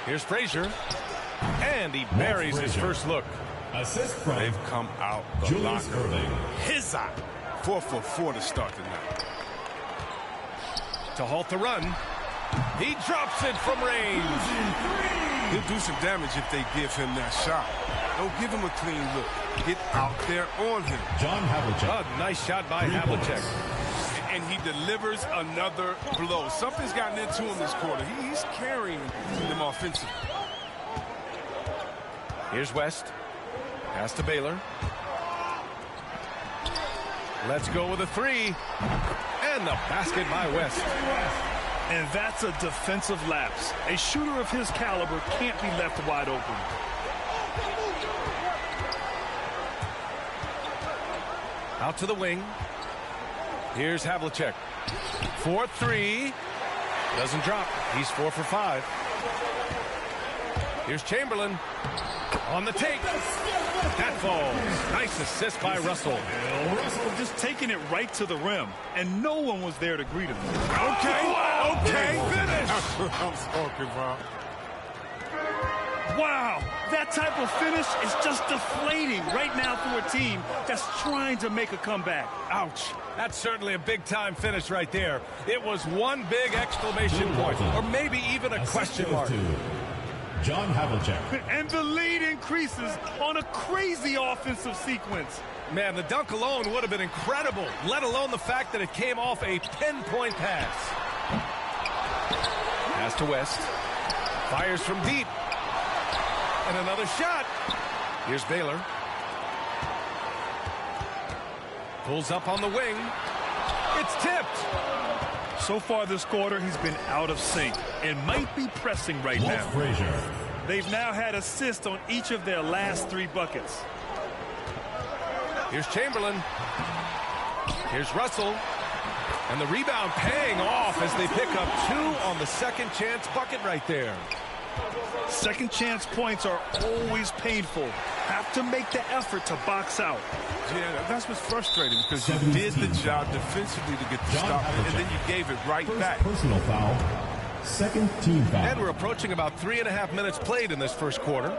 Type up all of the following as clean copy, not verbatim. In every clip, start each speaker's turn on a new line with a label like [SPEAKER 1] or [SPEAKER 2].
[SPEAKER 1] Here's Frazier. And he buries his first look.
[SPEAKER 2] Assist from
[SPEAKER 3] They've come out the locker. His eye. 4 for 4 to start the night.
[SPEAKER 1] To halt the run. He drops it from range.
[SPEAKER 3] He'll do some damage if they give him that shot. Don't give him a clean look. Get out there on him.
[SPEAKER 2] John Havlicek.
[SPEAKER 1] A nice shot by Havlicek.
[SPEAKER 3] And he delivers another blow. Something's gotten into him this quarter. He's carrying them offensively.
[SPEAKER 1] Here's West. Pass to Baylor. Let's go with a three. And the basket by West.
[SPEAKER 4] And that's a defensive lapse. A shooter of his caliber can't be left wide open.
[SPEAKER 1] Out to the wing. Here's Havlicek. 4-3. Doesn't drop. He's 4 for 5. Here's Chamberlain. On the take. That falls. Nice assist by Russell.
[SPEAKER 4] Russell just taking it right to the rim, and no one was there to greet him.
[SPEAKER 3] Okay, finish. That's what I'm talking about.
[SPEAKER 4] Wow, that type of finish is just deflating right now for a team that's trying to make a comeback.
[SPEAKER 1] Ouch. That's certainly a big-time finish right there. It was one big exclamation point, or maybe even a question mark.
[SPEAKER 2] John Havlicek.
[SPEAKER 4] And the lead increases on a crazy offensive sequence.
[SPEAKER 1] Man, the dunk alone would have been incredible, let alone the fact that it came off a pinpoint pass. Pass to West. Fires from deep. And another shot. Here's Baylor. Pulls up on the wing. It's tipped.
[SPEAKER 4] So far this quarter, he's been out of sync and might be pressing right now.
[SPEAKER 2] Frazier.
[SPEAKER 4] They've now had assists on each of their last 3 buckets.
[SPEAKER 1] Here's Chamberlain. Here's Russell. And the rebound paying off as they pick up 2 on the second chance bucket right there.
[SPEAKER 4] Second chance points are always painful. Have to make the effort to box out.
[SPEAKER 3] Yeah, that's what's frustrating because you did the job defensively to get the stop, and then you gave it right back.
[SPEAKER 2] Personal foul. Second team foul.
[SPEAKER 1] And we're approaching about 3.5 minutes played in this first quarter.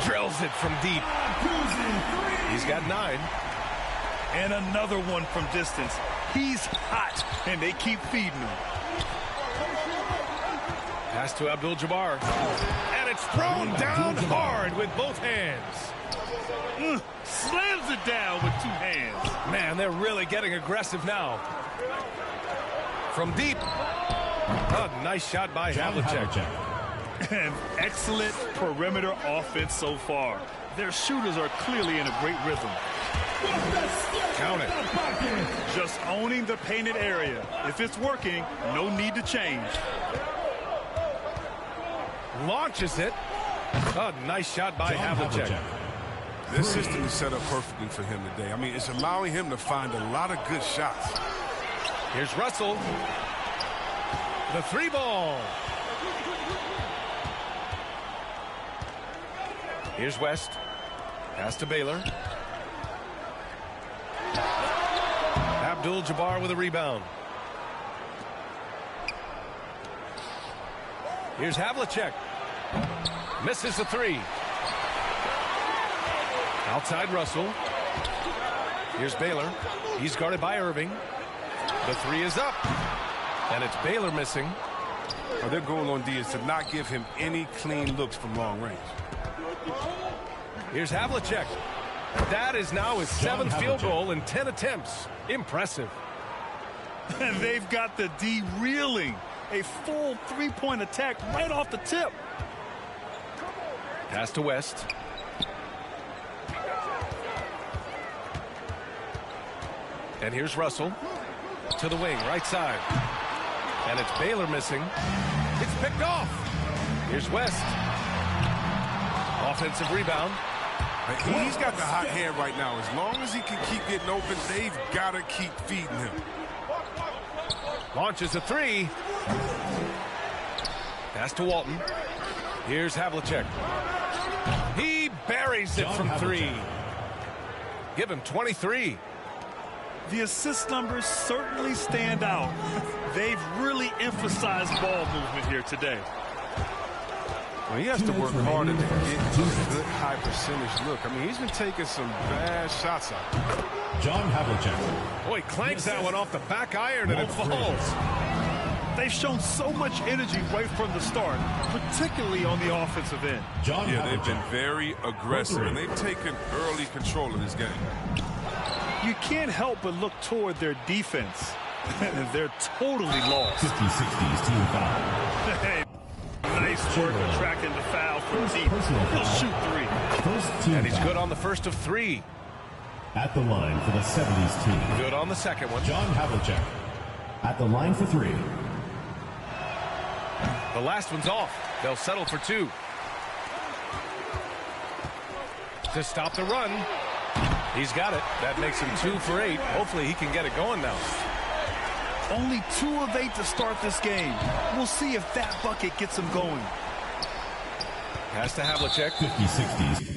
[SPEAKER 1] Drills it from deep. He's got 9.
[SPEAKER 4] And another one from distance. He's hot, and they keep feeding him.
[SPEAKER 1] Pass to Abdul-Jabbar. And it's thrown down hard with both hands.
[SPEAKER 4] Slams it down with 2 hands.
[SPEAKER 1] Man, they're really getting aggressive now. From deep. A nice shot by Havlicek.
[SPEAKER 4] And excellent perimeter offense so far. Their shooters are clearly in a great rhythm.
[SPEAKER 1] Count it.
[SPEAKER 4] Just owning the painted area. If it's working, no need to change.
[SPEAKER 1] Launches it. A nice shot by Havlicek.
[SPEAKER 3] This system is set up perfectly for him today. I mean, it's allowing him to find a lot of good shots.
[SPEAKER 1] Here's Russell. The 3 ball. Here's West. Pass to Baylor. Abdul-Jabbar with a rebound. Here's Havlicek. Misses the 3. Outside Russell. Here's Baylor. He's guarded by Irving. The 3 is up. And it's Baylor missing.
[SPEAKER 3] Their goal on D is to not give him any clean looks from long range.
[SPEAKER 1] Here's Havlicek. That is now his 7th field goal in 10 attempts. Impressive.
[SPEAKER 4] And they've got the D reeling. A full 3-point attack right off the tip.
[SPEAKER 1] Pass to West. And here's Russell. To the wing, right side. And it's Baylor missing. It's picked off. Here's West. Offensive rebound.
[SPEAKER 3] He's got the hot hand right now. As long as he can keep getting open, they've got to keep feeding him.
[SPEAKER 1] Launches a 3. Pass to Walton. Here's Havlicek. He buries it from 3. Give him 23.
[SPEAKER 4] The assist numbers certainly stand out. They've really emphasized ball movement here today.
[SPEAKER 3] Well, he has to work harder to get a good high percentage look. I mean, he's been taking some bad shots out there.
[SPEAKER 2] John Havlicek.
[SPEAKER 1] Boy, clanks that one off the back iron and it falls.
[SPEAKER 4] They've shown so much energy right from the start, particularly on the offensive end.
[SPEAKER 2] John
[SPEAKER 3] Yeah, they've
[SPEAKER 2] Havlicek.
[SPEAKER 3] been very aggressive, and they've taken early control of this game.
[SPEAKER 4] You can't help but look toward their defense. They're totally lost.
[SPEAKER 2] 50-60s team foul.
[SPEAKER 4] Hey, nice work attracting the foul from deep. He'll shoot three.
[SPEAKER 2] First team
[SPEAKER 1] And he's
[SPEAKER 2] foul.
[SPEAKER 1] good on the first of three.
[SPEAKER 2] At the line for the 70s team.
[SPEAKER 1] Good on the second one.
[SPEAKER 2] John Havlicek. At the line for three.
[SPEAKER 1] The last one's off. They'll settle for two. To stop the run. He's got it. That makes him 2 for 8. Hopefully he can get it going now.
[SPEAKER 4] Only 2 of 8 to start this game. We'll see if that bucket gets him going.
[SPEAKER 1] Has to Havlicek.
[SPEAKER 2] 50-60s.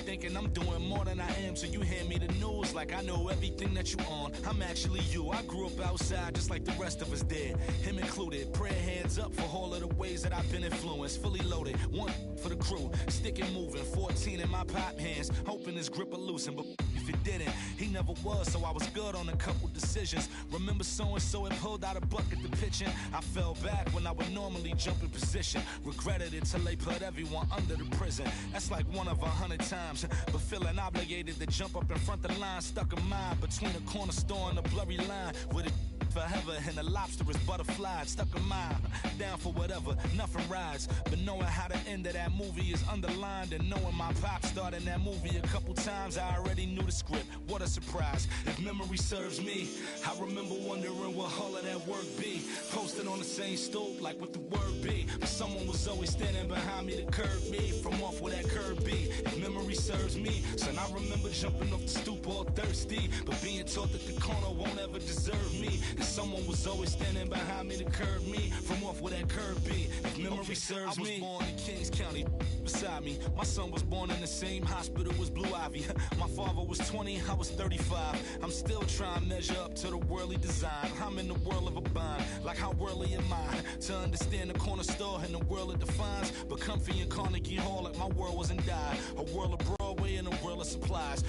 [SPEAKER 5] Thinking I'm doing more than I am, so you hand me the news like I know everything that you on. I'm actually you. I grew up outside just like the rest of us did, him included. Prayer hands up for all of the ways that I've been influenced. Fully loaded, 1 for the crew, sticking moving, 14 in my pop hands, hoping his grip will loosen, but if it didn't, he never was, so I was good on a couple decisions. Remember so-and-so had pulled out a bucket to pitching. I fell back when I would normally jump in position, regretted it till they put everyone under the prison. That's like 1 of 100 times, but feeling obligated to jump up in front of the line, stuck a mind between a corner store and a blurry line, with it forever and the lobster is butterfly, stuck a mind down for whatever, nothing rides, but knowing how the end of that movie is underlined, and knowing my pop starred in that movie a couple times, I already knew the script. What a surprise. If memory serves me, I remember wondering what all of that work be, posted on the same stoop like what the word be, but someone was always standing behind me to curb me from off where that curb be. If memory serves me, son, I remember jumping off the stoop all thirsty, but being taught that the corner won't ever deserve me, and someone was always standing behind me to curb me from off where that curb be. If memory serves me, I was born in Kings County beside me. My son was born in the same hospital as Blue Ivy. My father was 20, I was 35. I'm still trying to measure up to the worldly design. I'm in the world of a bind, like how worldly am I to understand the corner store and the world it defines, but comfy in Carnegie Hall like my world wasn't die. A world of Broadway and a world of supplies.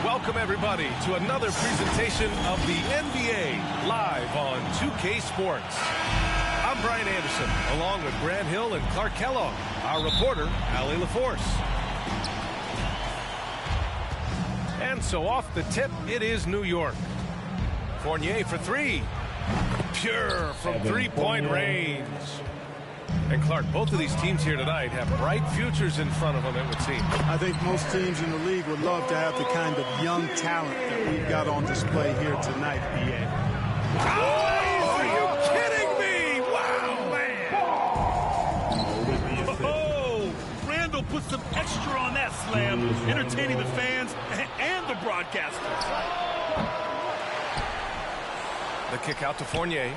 [SPEAKER 1] Welcome, everybody, to another presentation of the NBA live on 2K Sports. I'm Brian Anderson, along with Grant Hill and Clark Kellogg, our reporter, Allie LaForce. And so off the tip, it is New York. Fournier for 3. Pure from three-point range. And Clark, both of these teams here tonight have bright futures in front of them, it would seem.
[SPEAKER 6] I think most teams in the league would love to have the kind of young talent that we've got on display here tonight, BA.
[SPEAKER 1] Oh, are you kidding me? Wow, man.
[SPEAKER 4] Oh, Randall put some extra on that slam, entertaining the fans and the broadcasters.
[SPEAKER 1] The kick out to Fournier.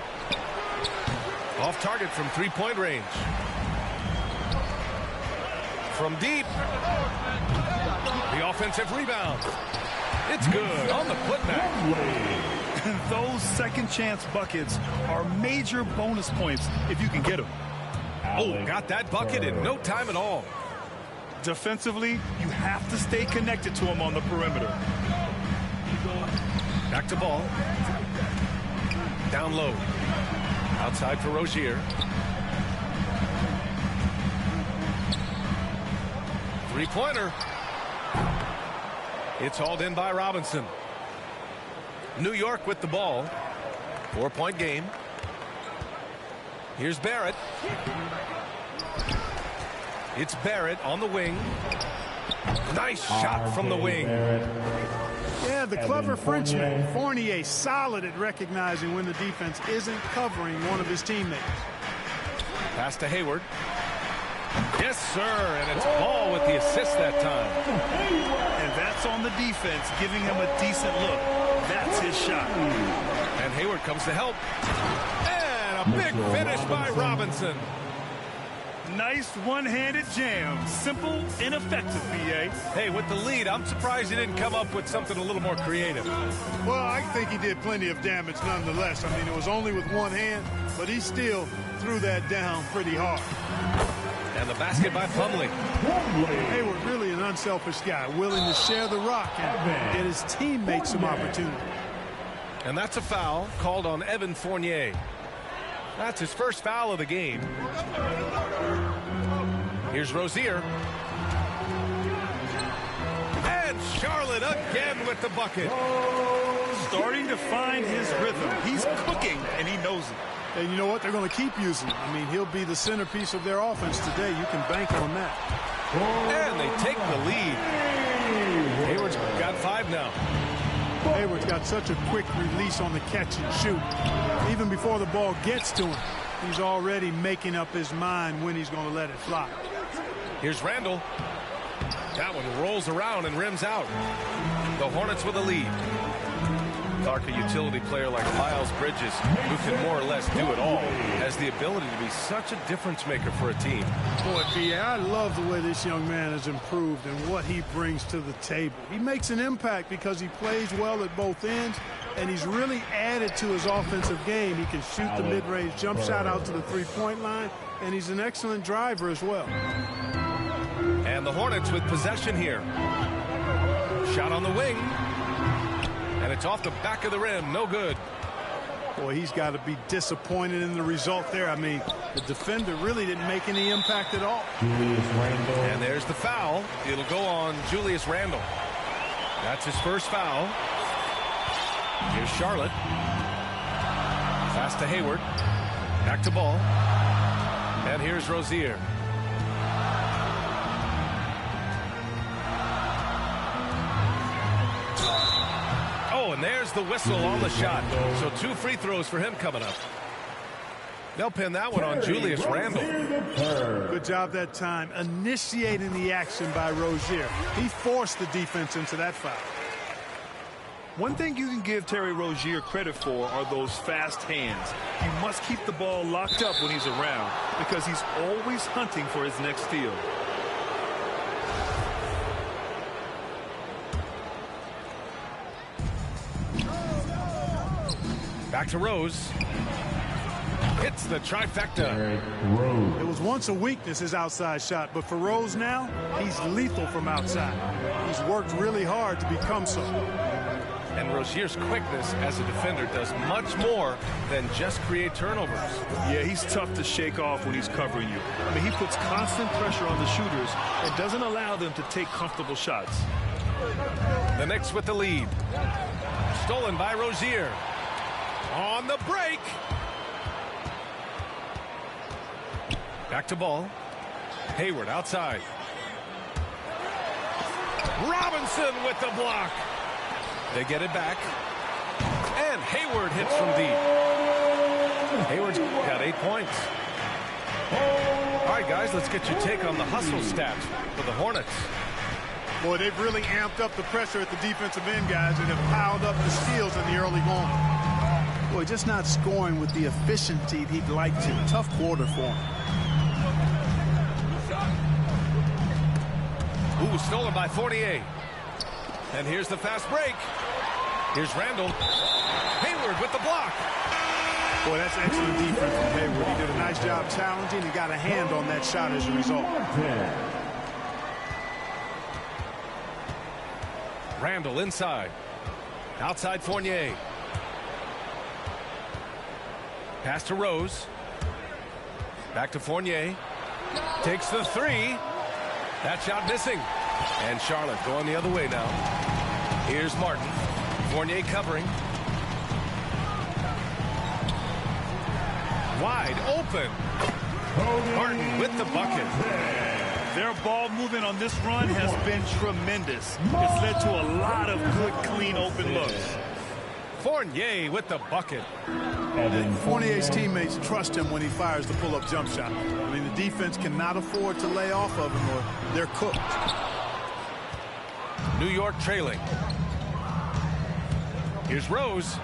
[SPEAKER 1] Off target from three-point range. From deep. The offensive rebound. It's good on the putback.
[SPEAKER 4] Those second chance buckets are major bonus points if you can get them.
[SPEAKER 1] Oh, got that bucket in no time at all.
[SPEAKER 4] Defensively, you have to stay connected to him on the perimeter.
[SPEAKER 1] Back to ball. Down low. Outside for Rozier. Three-pointer. It's hauled in by Robinson. New York with the ball. 4-point game. Here's Barrett. It's Barrett on the wing. Nice shot from the wing.
[SPEAKER 6] Yeah, the clever Frenchman, Fournier, solid at recognizing when the defense isn't covering one of his teammates.
[SPEAKER 1] Pass to Hayward. Yes, sir, and it's Ball with the assist that time.
[SPEAKER 4] And that's on the defense, giving him a decent look. That's his shot.
[SPEAKER 1] And Hayward comes to help. And a big finish by Robinson.
[SPEAKER 4] Nice one-handed jam. Simple and effective, B.A.
[SPEAKER 1] Hey, with the lead, I'm surprised he didn't come up with something a little more creative.
[SPEAKER 6] Well, I think he did plenty of damage nonetheless. I mean, it was only with one hand, but he still threw that down pretty hard.
[SPEAKER 1] And the basket by Plumlee.
[SPEAKER 6] Hayward, really an unselfish guy, willing to share the rock and get his teammates some opportunity.
[SPEAKER 1] And that's a foul called on Evan Fournier. That's his first foul of the game. Here's Rozier. And Charlotte again with the bucket.
[SPEAKER 4] Starting to find his rhythm. He's cooking, and he knows it.
[SPEAKER 6] And you know what? They're going to keep using him. I mean, he'll be the centerpiece of their offense today. You can bank on that.
[SPEAKER 1] And they take the lead. Hayward's got 5 now.
[SPEAKER 6] Hayward's got such a quick release on the catch and shoot. Even before the ball gets to him, he's already making up his mind when he's going to let it fly.
[SPEAKER 1] Here's Randall. That one rolls around and rims out. The Hornets with a lead. Clark, a utility player like Miles Bridges, who can more or less do it all, has the ability to be such a difference maker for a team.
[SPEAKER 6] Boy, B.A., I love the way this young man has improved and what he brings to the table. He makes an impact because he plays well at both ends, and he's really added to his offensive game. He can shoot the mid-range jump shot out to the three-point line, and he's an excellent driver as well.
[SPEAKER 1] And the Hornets with possession here. Shot on the wing. And it's off the back of the rim. No good.
[SPEAKER 6] Boy, he's got to be disappointed in the result there. I mean, the defender really didn't make any impact at all.
[SPEAKER 2] Julius Randle.
[SPEAKER 1] And there's the foul. It'll go on Julius Randle. That's his first foul. Here's Charlotte. Pass to Hayward. Back to ball. And here's Rozier. Oh, and there's the whistle on the shot. So 2 free throws for him coming up. They'll pin that one on Julius Randle.
[SPEAKER 6] Good job that time initiating the action by Rozier. He forced the defense into that foul.
[SPEAKER 4] One thing you can give Terry Rozier credit for are those fast hands. You must keep the ball locked up when he's around because he's always hunting for his next steal.
[SPEAKER 1] Back to Rose. Hits the trifecta.
[SPEAKER 6] It was once a weakness, his outside shot, but for Rose now, he's lethal from outside. He's worked really hard to become so.
[SPEAKER 1] And Rozier's quickness as a defender does much more than just create turnovers.
[SPEAKER 4] Yeah, he's tough to shake off when he's covering you. I mean, he puts constant pressure on the shooters and doesn't allow them to take comfortable shots.
[SPEAKER 1] The Knicks with the lead. Stolen by Rozier. On the break. Back to ball. Hayward outside. Robinson with the block. They get it back. And Hayward hits from deep. Hayward's got 8 points. All right, guys, let's get your take on the hustle stats for the Hornets.
[SPEAKER 6] Boy, they've really amped up the pressure at the defensive end, guys, and have piled up the steals in the early going. Boy, just not scoring with the efficiency he'd like to. Tough quarter for him.
[SPEAKER 1] Ooh, stolen by Fournier. And here's the fast break. Here's Randall. Hayward with the block.
[SPEAKER 6] Boy, that's excellent defense from Hayward. He did a nice job challenging and got a hand on that shot as a result.
[SPEAKER 1] Randall inside. Outside Fournier. Pass to Rose. Back to Fournier. Takes the three. That shot missing. And Charlotte going the other way now. Here's Martin. Fournier covering. Wide open. Martin with the bucket.
[SPEAKER 4] Their ball movement on this run has been tremendous. It's led to a lot of good, clean, open looks.
[SPEAKER 1] Fournier with the bucket.
[SPEAKER 6] Fournier's teammates trust him when he fires the pull-up jump shot. I mean, the defense cannot afford to lay off of him or they're cooked.
[SPEAKER 1] New York trailing. Here's Rose.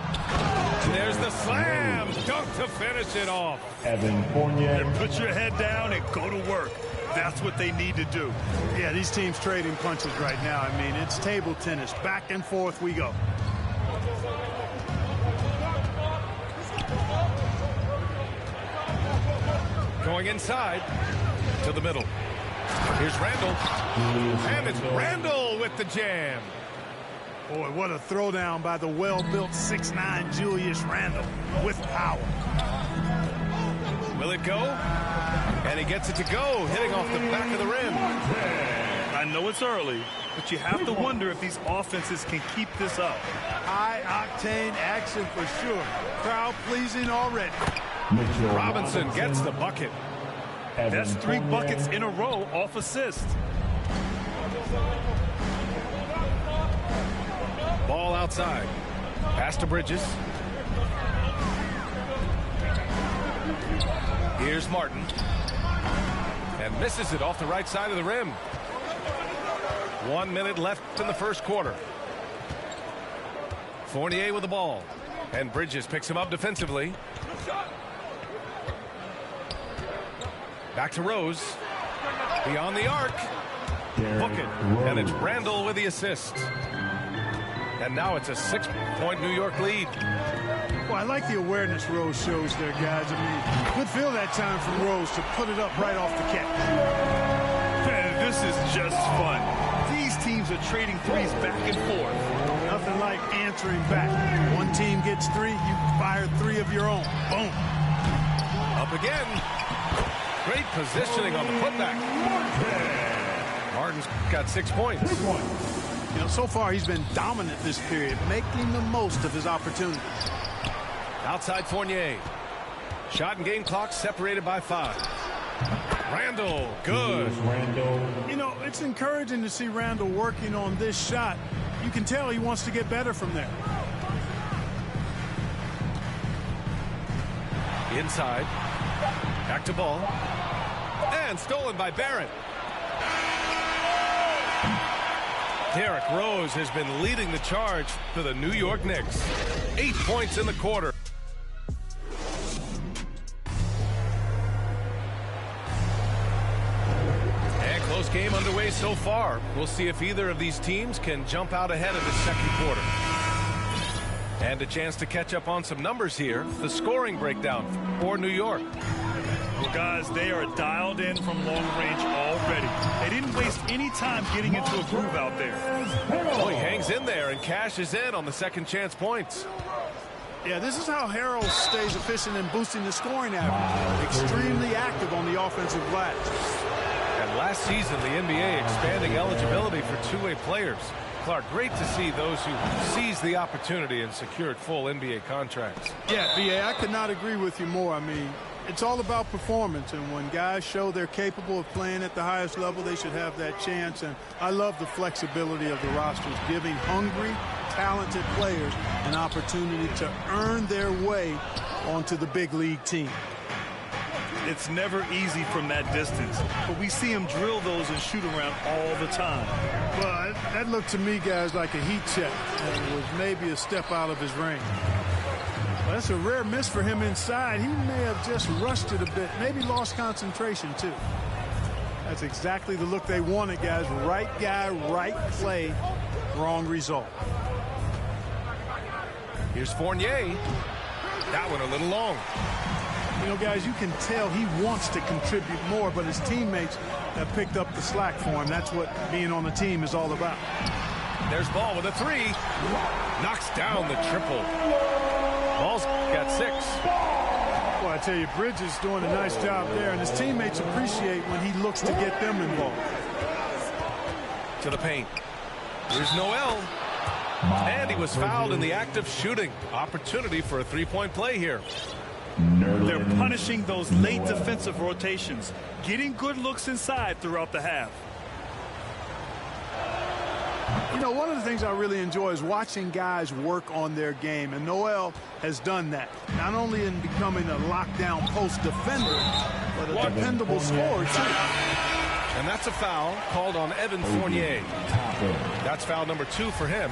[SPEAKER 1] There's the the slam dunk to finish it off.
[SPEAKER 2] Evan Fournier.
[SPEAKER 4] And put your head down and go to work. That's what they need to do.
[SPEAKER 6] Yeah, these teams trading punches right now. I mean, it's table tennis. Back and forth we go.
[SPEAKER 1] Going inside to the middle. Here's Randall. And it's Randall with the jam.
[SPEAKER 6] Boy, what a throwdown by the well-built 6'9" Julius Randle with power.
[SPEAKER 1] Will it go? And he gets it to go, hitting off the back of the rim.
[SPEAKER 4] I know it's early, but you have to wonder if these offenses can keep this up.
[SPEAKER 6] High-octane action for sure. Crowd-pleasing already.
[SPEAKER 1] Robinson gets the bucket.
[SPEAKER 4] That's 3 buckets in a row off assist.
[SPEAKER 1] Ball outside. Pass to Bridges. Here's Martin. And misses it off the right side of the rim. 1 minute left in the first quarter. Fournier with the ball. And Bridges picks him up defensively. Back to Rose. Beyond the arc. Book it. And it's Randall with the assist. And now it's a 6-point New York lead.
[SPEAKER 6] Well, I like the awareness Rose shows there, guys. I mean, good feel that time from Rose to put it up right off the catch.
[SPEAKER 4] Man, this is just fun. These teams are trading threes back and forth.
[SPEAKER 6] Nothing like answering back. One team gets 3, you fire 3 of your own. Boom.
[SPEAKER 1] Up again. Great positioning on the putback. Martin's got 6 points.
[SPEAKER 6] You know, so far he's been dominant this period, making the most of his opportunities.
[SPEAKER 1] Outside Fournier. Shot and game clock separated by 5. Randall, good.
[SPEAKER 6] You know, it's encouraging to see Randall working on this shot. You can tell he wants to get better from there.
[SPEAKER 1] Inside. Back to ball. And stolen by Barrett. Derrick Rose has been leading the charge for the New York Knicks. 8 points in the quarter. And close game underway so far. We'll see if either of these teams can jump out ahead of the second quarter. And a chance to catch up on some numbers here. The scoring breakdown for New York.
[SPEAKER 4] Well, guys, they are dialed in from long range already. They didn't waste any time getting into a groove out there.
[SPEAKER 1] Oh, he hangs in there and cashes in on the second chance points.
[SPEAKER 6] Yeah, this is how Harrell stays efficient in boosting the scoring average. Extremely active on the offensive glass.
[SPEAKER 1] And last season, the NBA expanding eligibility for two-way players. Clark, great to see those who seized the opportunity and secured full NBA contracts.
[SPEAKER 6] Yeah, B.A., I could not agree with you more. I mean, it's all about performance, and when guys show they're capable of playing at the highest level, they should have that chance. And I love the flexibility of the rosters, giving hungry, talented players an opportunity to earn their way onto the big league team.
[SPEAKER 4] It's never easy from that distance, but we see him drill those and shoot around all the time.
[SPEAKER 6] Well, that looked to me, guys, like a heat check, and was maybe a step out of his range. Well, that's a rare miss for him inside. He may have just rushed it a bit, maybe lost concentration, too. That's exactly the look they wanted, guys. Right guy, right play, wrong result.
[SPEAKER 1] Here's Fournier. That one a little long.
[SPEAKER 6] You know, guys, you can tell he wants to contribute more, but his teammates have picked up the slack for him. That's what being on the team is all about.
[SPEAKER 1] There's Ball with a 3. Knocks down the triple. Ball's got 6.
[SPEAKER 6] Well, I tell you, Bridges doing a nice job there, and his teammates appreciate when he looks to get them involved.
[SPEAKER 1] To the paint. Here's Noel. And he was fouled in the act of shooting. Opportunity for a three-point play here.
[SPEAKER 4] They're punishing those late defensive rotations, getting good looks inside throughout the half.
[SPEAKER 6] You know, one of the things I really enjoy is watching guys work on their game, and Noel has done that, not only in becoming a lockdown post defender, but a dependable scorer, too.
[SPEAKER 1] And that's a foul called on Evan Fournier. That's foul number 2 for him.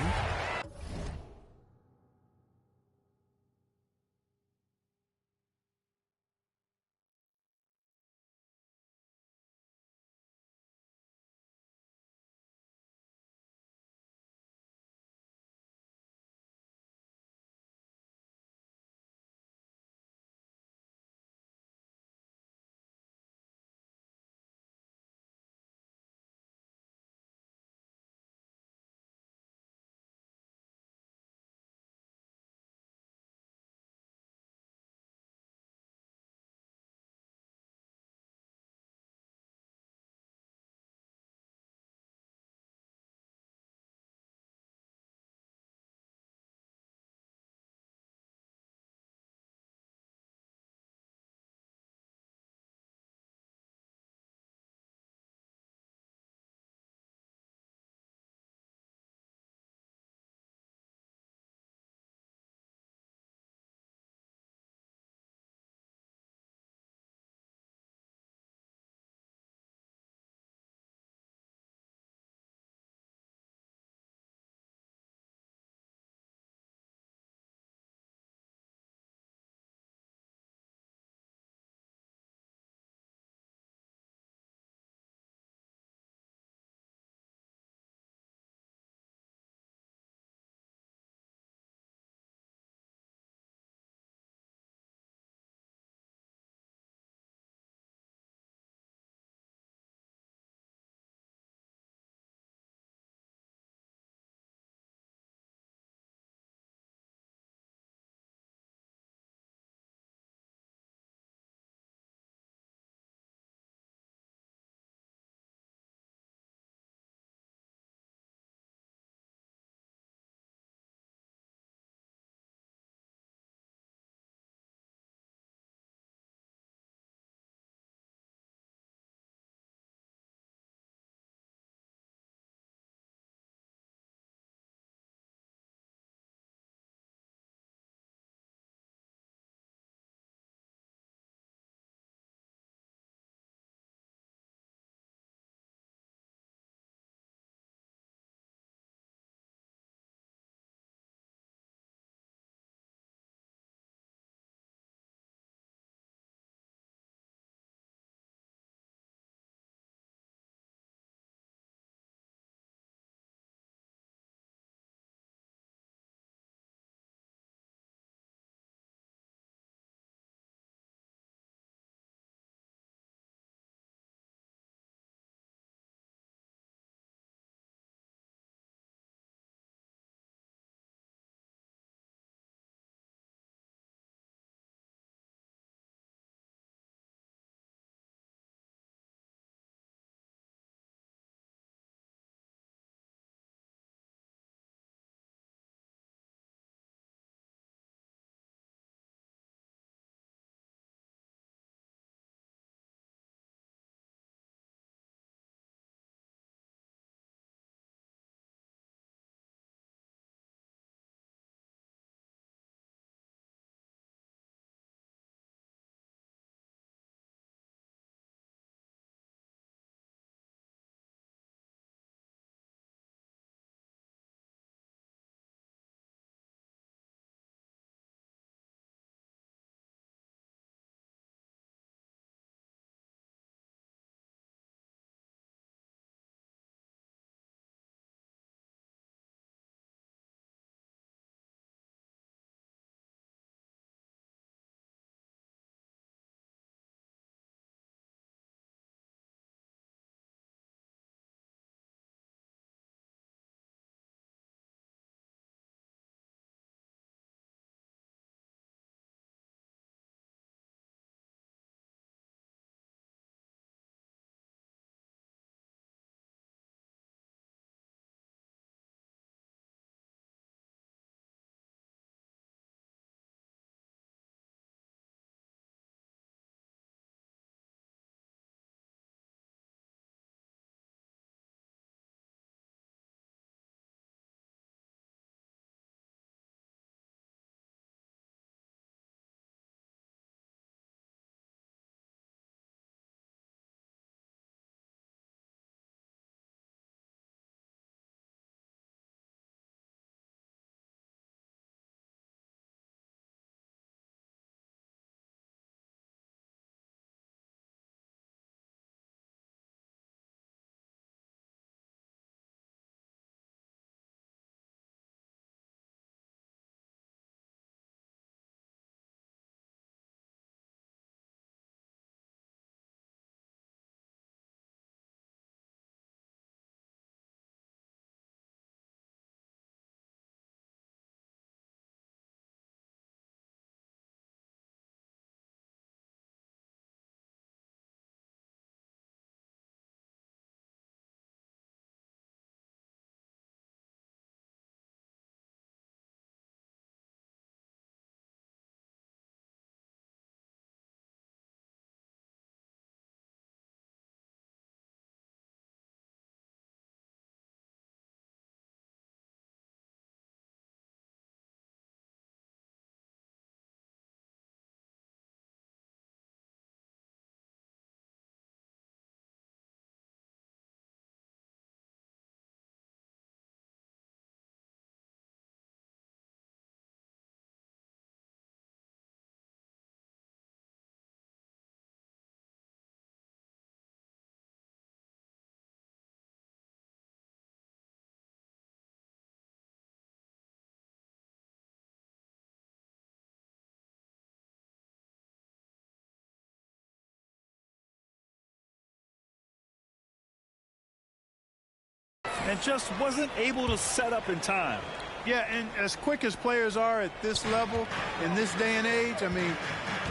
[SPEAKER 4] and just wasn't able to set up in time.
[SPEAKER 6] Yeah, and as quick as players are at this level, in this day and age, I mean,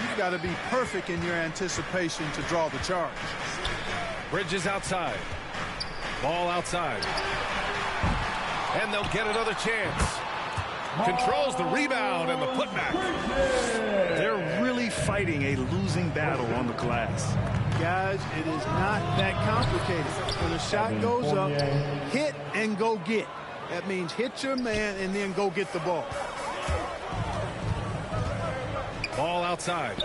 [SPEAKER 6] you've got to be perfect in your anticipation to draw the charge.
[SPEAKER 1] Bridges outside. Ball outside. And they'll get another chance. Controls the rebound and the putback.
[SPEAKER 4] They're really fighting a losing battle on the glass.
[SPEAKER 6] Guys, it is not that complicated. When a shot goes up, hit and go get. That means hit your man and then go get the ball.
[SPEAKER 1] Ball outside.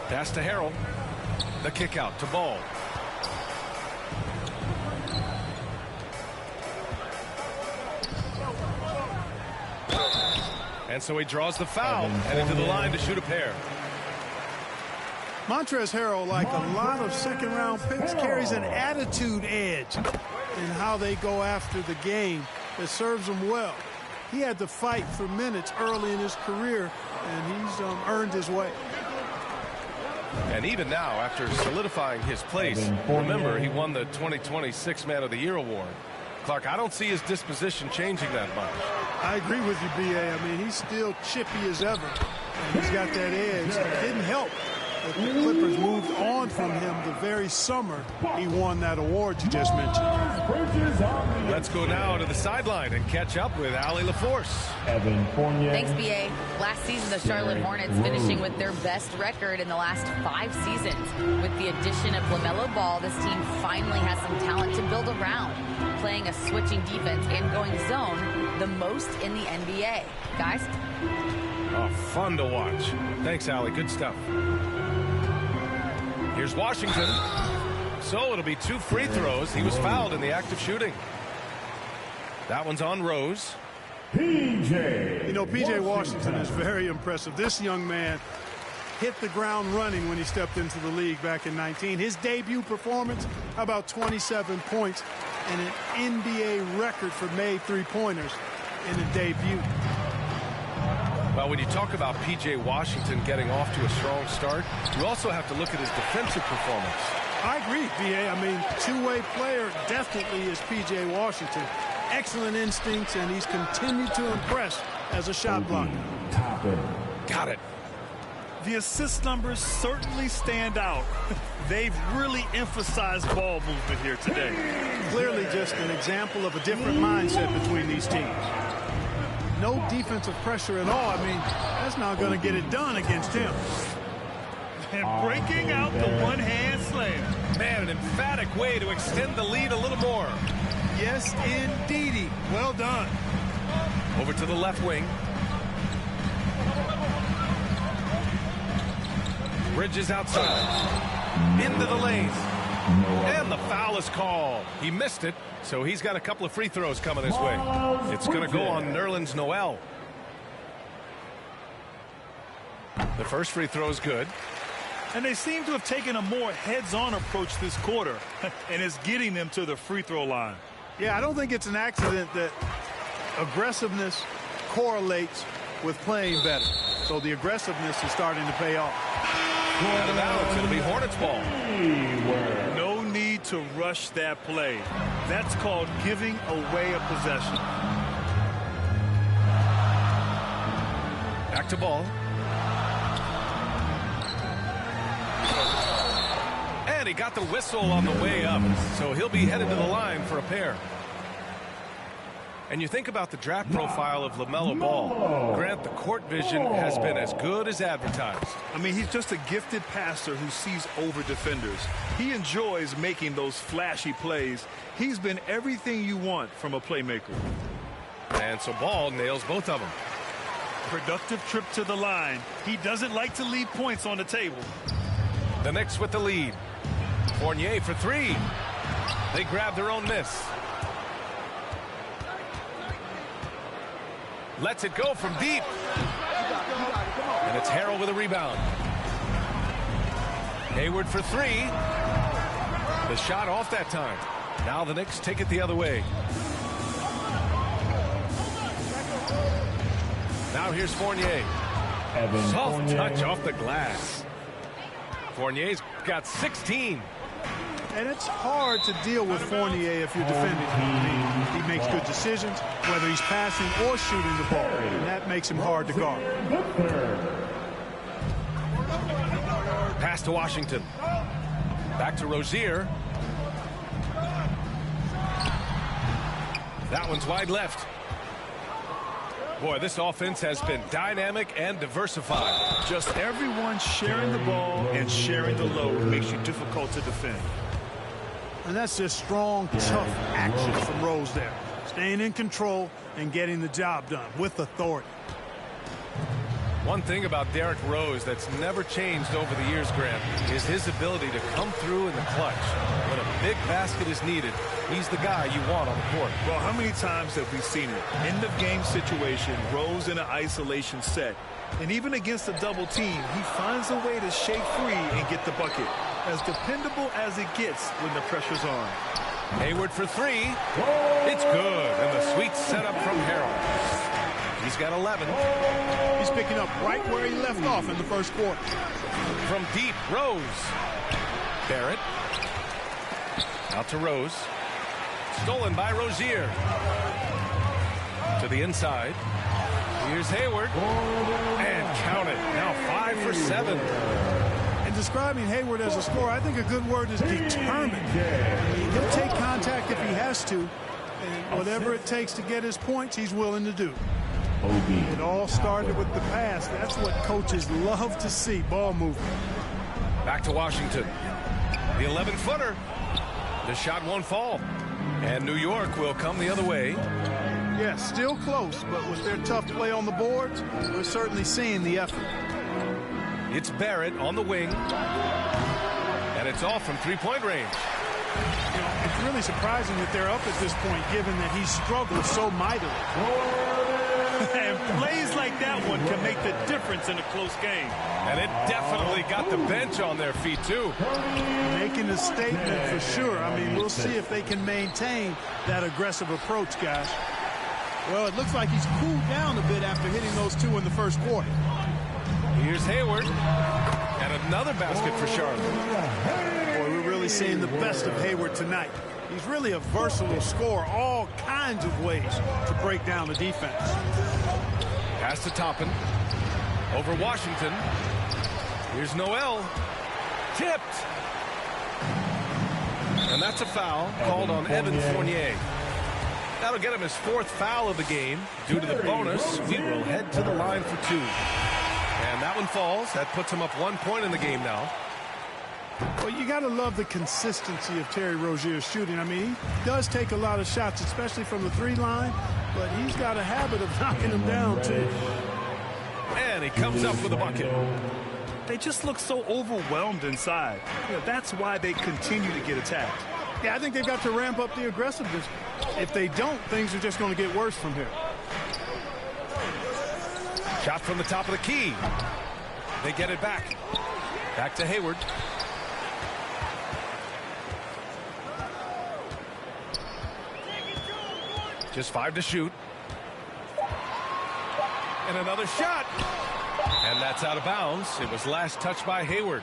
[SPEAKER 1] Pass to Harrell. The kick out to Ball. And so he draws the foul and into the line to shoot a pair.
[SPEAKER 6] Montrezl Harrell, like a lot of second-round picks, carries an attitude edge in how they go after the game that serves him well. He had to fight for minutes early in his career, and he's earned his way.
[SPEAKER 1] And even now, after solidifying his place, remember, he won the 2020 Sixth Man of the Year award. Clark, I don't see his disposition changing that much.
[SPEAKER 6] I agree with you, B.A. I mean, he's still chippy as ever. And he's got that edge. It didn't help that the Clippers moved on from him the very summer he won that award you just mentioned.
[SPEAKER 1] Let's go now to the sideline and catch up with Allie LaForce.
[SPEAKER 7] Thanks, B.A. Last season, the Charlotte Hornets finishing with their best record in the last 5 seasons. With the addition of LaMelo Ball, this team finally has some talent to build around, playing a switching defense and going zone the most in the NBA. Guys?
[SPEAKER 1] Oh, fun to watch. Thanks, Allie. Good stuff. Here's Washington. So it'll be 2 free throws. He was fouled in the act of shooting. That one's on Rose.
[SPEAKER 6] You know, P.J. Washington is very impressive. This young man hit the ground running when he stepped into the league back in 19. His debut performance, about 27 points and an NBA record for made three-pointers in a debut.
[SPEAKER 1] Well, when you talk about P.J. Washington getting off to a strong start, you also have to look at his defensive performance.
[SPEAKER 6] I agree, B.A. I mean, two-way player definitely is P.J. Washington. Excellent instincts, and he's continued to impress as a shot blocker.
[SPEAKER 1] Got it.
[SPEAKER 4] The assist numbers certainly stand out. They've really emphasized ball movement here today.
[SPEAKER 6] Clearly just an example of a different mindset between these teams. No defensive pressure at all. I mean, that's not going to get it done against him.
[SPEAKER 4] And breaking out the one-hand slam.
[SPEAKER 1] Man, an emphatic way to extend the lead a little more.
[SPEAKER 6] Yes, indeedy. Well done.
[SPEAKER 1] Over to the left wing. Bridges outside. Into the lane. And the foul is called. He missed it, so he's got a couple of free throws coming his way. It's going to go on Nerlens Noel. The first free throw is good.
[SPEAKER 4] And they seem to have taken a more heads-on approach this quarter, and it's getting them to the free throw line.
[SPEAKER 6] Yeah, I don't think it's an accident that aggressiveness correlates with playing better. So the aggressiveness is starting to pay off.
[SPEAKER 1] Out of bounds, it'll be Hornets ball.
[SPEAKER 4] No need to rush that play. That's called giving away a possession.
[SPEAKER 1] Back to ball. And he got the whistle on the way up, so he'll be headed to the line for a pair. And you think about the draft profile of LaMelo Ball. Grant, the court vision has been as good as advertised.
[SPEAKER 4] I mean, he's just a gifted passer who sees over defenders. He enjoys making those flashy plays. He's been everything you want from a playmaker.
[SPEAKER 1] And so Ball nails both of them.
[SPEAKER 4] Productive trip to the line. He doesn't like to leave points on the table.
[SPEAKER 1] The Knicks with the lead. Fournier for 3. They grab their own miss. Lets it go from deep. And it's Harrell with a rebound. Hayward for 3. The shot off that time. Now the Knicks take it the other way. Now here's Fournier. Soft touch off the glass. Fournier's got 16.
[SPEAKER 6] And it's hard to deal with Fournier if you're defending him. He makes good decisions, whether he's passing or shooting the ball, and that makes him hard to guard.
[SPEAKER 1] Pass to Washington. Back to Rozier. That one's wide left. Boy, this offense has been dynamic and diversified.
[SPEAKER 4] Just everyone sharing the ball and sharing the load makes you difficult to defend.
[SPEAKER 6] And that's just strong, tough action from Rose there. Staying in control and getting the job done with authority.
[SPEAKER 1] One thing about Derrick Rose that's never changed over the years, Grant, is his ability to come through in the clutch. When a big basket is needed, he's the guy you want on the court.
[SPEAKER 4] Well, how many times have we seen it? End of game situation, Rose in an isolation set. And even against a double team, he finds a way to shake free and get the bucket. As dependable as it gets when the pressure's on.
[SPEAKER 1] Hayward for three. It's good. And the sweet setup from Harold. He's got 11.
[SPEAKER 6] He's picking up right where he left off in the first quarter.
[SPEAKER 1] From deep, Rose. Barrett. Out to Rose. Stolen by Rozier. To the inside. Here's Hayward. And count it. Now 5 for 7.
[SPEAKER 6] And describing Hayward as a scorer, I think a good word is determined. He'll take contact if he has to. And whatever it takes to get his points, he's willing to do. It all started with the pass. That's what coaches love to see, ball movement.
[SPEAKER 1] Back to Washington. The 11-footer. The shot won't fall. And New York will come the other way.
[SPEAKER 6] Yeah, still close, but with their tough play on the boards, we're certainly seeing the effort.
[SPEAKER 1] It's Barrett on the wing. And it's off from three-point range.
[SPEAKER 6] You know, it's really surprising that they're up at this point, given that he struggled so mightily.
[SPEAKER 4] And plays like that one can make the difference in a close game.
[SPEAKER 1] And it definitely got the bench on their feet, too.
[SPEAKER 6] Making a statement for sure. I mean, we'll see if they can maintain that aggressive approach, guys. Well, it looks like he's cooled down a bit after hitting those two in the first quarter.
[SPEAKER 1] Here's Hayward. And another basket for Charlotte.
[SPEAKER 6] Boy, we're really seeing the best of Hayward tonight. He's really a versatile scorer, all kinds of ways to break down the defense.
[SPEAKER 1] Pass to Toppin. Over Washington. Here's Noel. Tipped. And that's a foul called on Evan Fournier. That'll get him his 4th foul of the game. Due to the bonus, we will head to the line for 2. And that one falls. That puts him up 1 point in the game now.
[SPEAKER 6] Well, you got to love the consistency of Terry Rozier's shooting. I mean, he does take a lot of shots, especially from the 3 line, but he's got a habit of knocking them down, too.
[SPEAKER 1] And he comes up with a bucket.
[SPEAKER 4] They just look so overwhelmed inside. You know, that's why they continue to get attacked.
[SPEAKER 6] Yeah, I think they've got to ramp up the aggressiveness. If they don't, things are just going to get worse from here.
[SPEAKER 1] Shot from the top of the key. They get it back. Back to Hayward. Just 5 to shoot. And another shot. And that's out of bounds. It was last touched by Hayward.